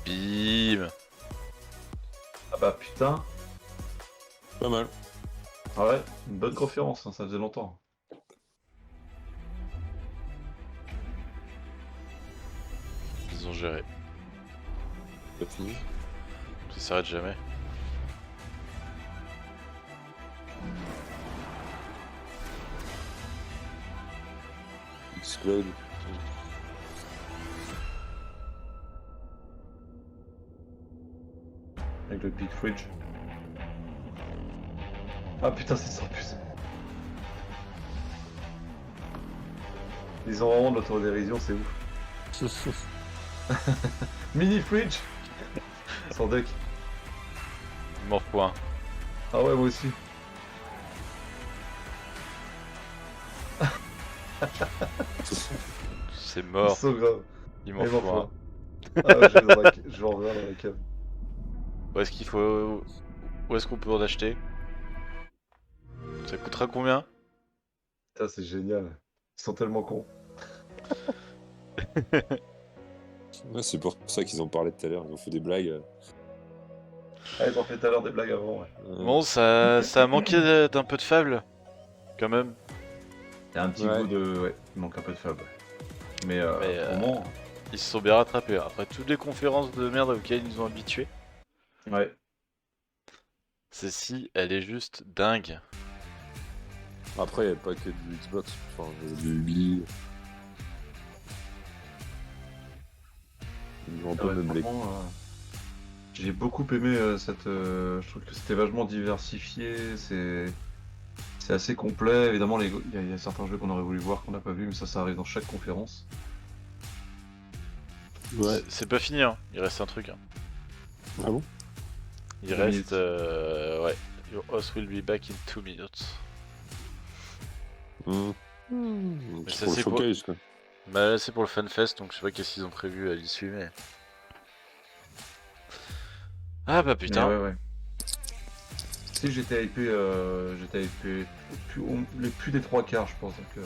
Bim. Ah bah putain. Pas mal. Ah ouais, une bonne conférence, hein, ça faisait longtemps. Ils ont géré. Pas fini. Ça s'arrête jamais. X-Cloud. Avec le Big Fridge. Ah putain, c'est sans plus. Ils ont vraiment de l'autodérision, c'est ouf. Mini Fridge. Sans deck. Mort point. Ah ouais, moi aussi. C'est mort. C'est grave. Il m'en faut un. Ah ouais, je vais en revenir dans la cave. Où est-ce qu'il faut... Où est-ce qu'on peut en acheter? Ça coûtera combien? Putain, c'est génial. Ils sont tellement cons. Ouais, c'est pour ça qu'ils en parlaient tout à l'heure, ils ont fait des blagues. Ah, ils ont fait tout à l'heure des blagues avant, ouais. Bon, ça a manqué d'un peu de fable, quand même. Il y a un petit goût de... Ouais, il manque un peu de fable. Mais au moins... Ils se sont bien rattrapés. Après toutes les conférences de merde auxquelles ils nous ont habitués. Ouais. Celle-ci, elle est juste dingue. Après, il n'y a pas que du Xbox, enfin, il y a du Ubi. Ils ont un peu meublé. J'ai beaucoup aimé cette... je trouve que c'était vachement diversifié, c'est assez complet. Évidemment, il y a certains jeux qu'on aurait voulu voir, qu'on n'a pas vu, mais ça arrive dans chaque conférence. Ouais. C'est pas fini, hein. Il reste un truc. Hein. Ah bon? Il reste... ouais. Your host will be back in 2 minutes. Mais ça, pour le showcase, quoi. Bah là c'est pour le FanFest, donc je sais pas qu'est-ce qu'ils ont prévu à l'issue, mais... Ah bah putain. Ouais. Si j'étais hypé, plus des 3 quarts, je pense, donc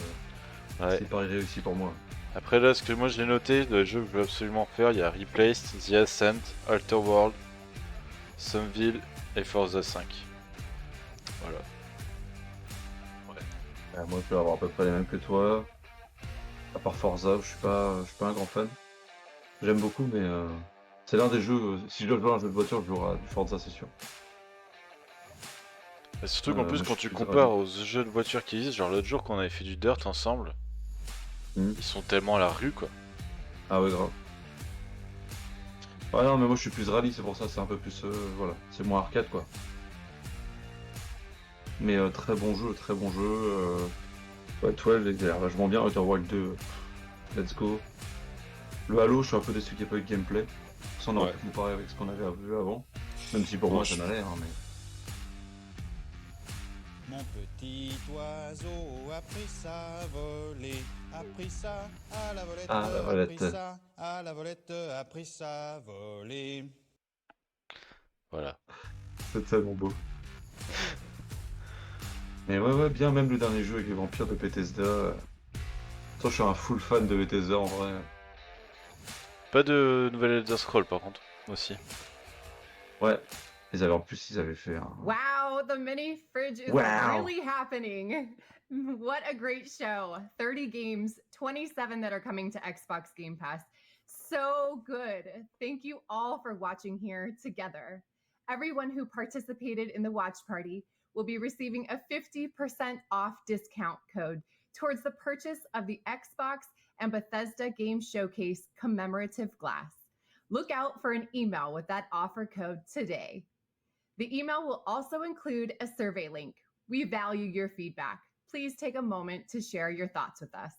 c'est pas réussi pour moi. Après là, ce que moi j'ai noté, le jeu que je veux absolument faire, il y a Replaced, The Ascent, Alter World, Someville et Forza 5. Voilà. Ouais. Moi je vais avoir à peu près les mêmes que toi. À part Forza, je suis pas un grand fan. J'aime beaucoup, mais c'est l'un des jeux, si je dois jouer à un jeu de voiture, je jouerai à du Forza, c'est sûr. Et surtout qu'en plus, quand tu compares aux jeux de voiture qui existent, genre l'autre jour qu'on avait fait du Dirt ensemble, ils sont tellement à la rue, quoi. Ah ouais, grave. Ouais, non, mais moi je suis plus rallye, c'est pour ça, c'est un peu plus. Voilà, c'est moins arcade, quoi. Mais très bon jeu, très bon jeu. Ouais, 12, il a l'air vachement bien. Outer World 2, let's go. Le Halo, je suis un peu déçu qu'il n'y ait pas eu de gameplay. Ça, on aurait pu comparer avec ce qu'on avait vu avant. Même si pour moi, ça n'allait, hein, mais. Mon petit oiseau a pris ça à voler, a pris ça à la volette, a pris ça à la volette, a pris ça à voler. Voilà. C'est tellement beau. Mais ouais, bien, même le dernier jeu avec les vampires de Bethesda. Toi, je suis un full fan de Bethesda en vrai. Pas de nouvelle Elder Scroll par contre, aussi. Ouais, en plus, ils avaient fait un... Wow, the mini fridge is Wow. really happening. What a great show. 30 games, 27 that are coming to Xbox Game Pass. So good. Thank you all for watching here together. Everyone who participated in the watch party will be receiving a 50% off discount code towards the purchase of the Xbox and Bethesda Game Showcase commemorative glass. Look out for an email with that offer code today. The email will also include a survey link. We value your feedback. Please take a moment to share your thoughts with us.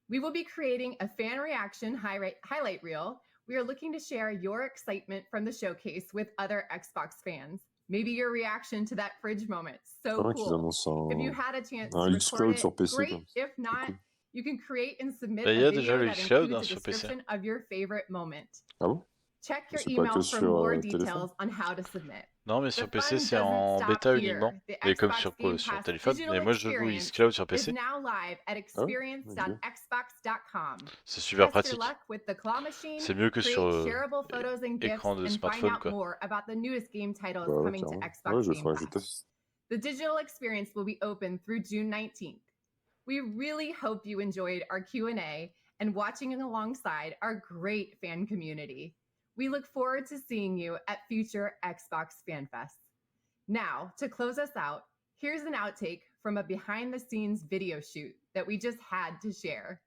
We will be creating a fan reaction highlight reel. We are looking to share your excitement from the showcase with other Xbox fans. Maybe your reaction to that fridge moment. So Qu'ils cool. annoncent If you had a chance un to xCloud record sur it, PC. great. Quoi. If not, you can create and submit Bah, a y a video déjà le that xCloud includes a sur PC. description of your favorite moment. Ah bon? Check your C'est pas email que for sur more téléphone? details on how to submit. Non, mais sur The PC, fun c'est doesn't en stop bêta here. uniquement. The Et comme Xbox sur Game sur Pass téléphone. digital Mais moi, je joue experience xCloud sur is PC. now live at experience.xbox.com. C'est super Test your pratique. luck with the claw machine, C'est mieux que create sur shareable photos and gifs, écran de and find smartphone, out quoi. more about the newest game titles Bah ouais, coming to carrément. Xbox Ouais, je Game ferai, je Pass. teste. The digital experience will be open through June 19th. We really hope you enjoyed our Q&A and watching alongside our great fan community. We look forward to seeing you at future Xbox Fan Fests. Now, to close us out, here's an outtake from a behind-the-scenes video shoot that we just had to share.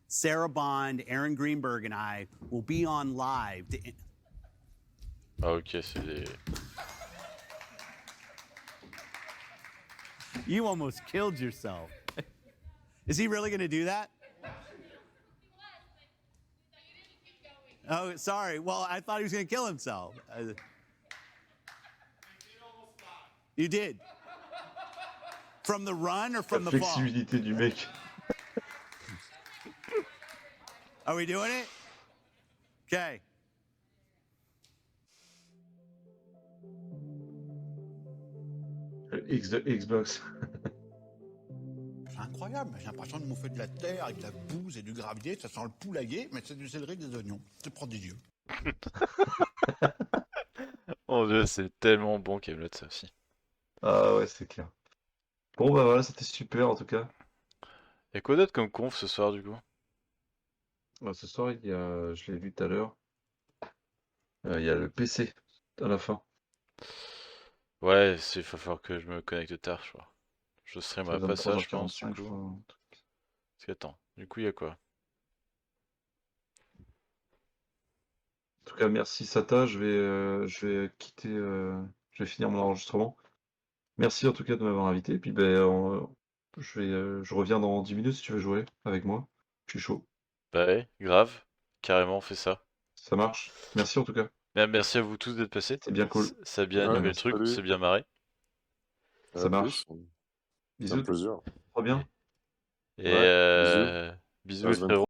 Sarah Bond, Aaron Greenberg, and I will be on live to... Ah ok, c'est des... You almost killed yourself. Is he really going to do that? Oh, sorry. Well, I thought he was going to kill himself. You did. From the run or from La the fall? flexibilité du mec. Are we doing it? Okay. X de Xbox. C'est incroyable, j'ai l'impression de m'ouffer de la terre avec de la bouse et du gravier, ça sent le poulailler, mais c'est du céleri et des oignons. C'est prodigieux. Mon dieu, c'est tellement bon Camelot ça aussi. Ah ouais, c'est clair. Bon bah voilà, c'était super en tout cas. Y'a quoi d'autre comme conf ce soir du coup? Ce soir, il y a, je l'ai vu tout à l'heure, il y a le PC à la fin. Ouais, il va falloir que je me connecte tard, je crois. Je streamerai pas ça, je pense, du 23h45, coup. je crois. Parce qu'attends, du coup, il y a quoi? En tout cas, merci Sata, je vais quitter, je vais finir mon enregistrement. Merci en tout cas de m'avoir invité, et puis ben, je reviens dans 10 minutes si tu veux jouer avec moi. Je suis chaud. Bah ouais, grave, carrément, on fait ça. Ça marche. Merci en tout cas. Merci à vous tous d'être passés. C'est bien cool. Ça a bien Ouais, animé le merci, truc, salut. c'est bien marré. Ça marche. C'est un Bisous. plaisir. Trop bien. Et Ouais, bisous À les la semaine frérots.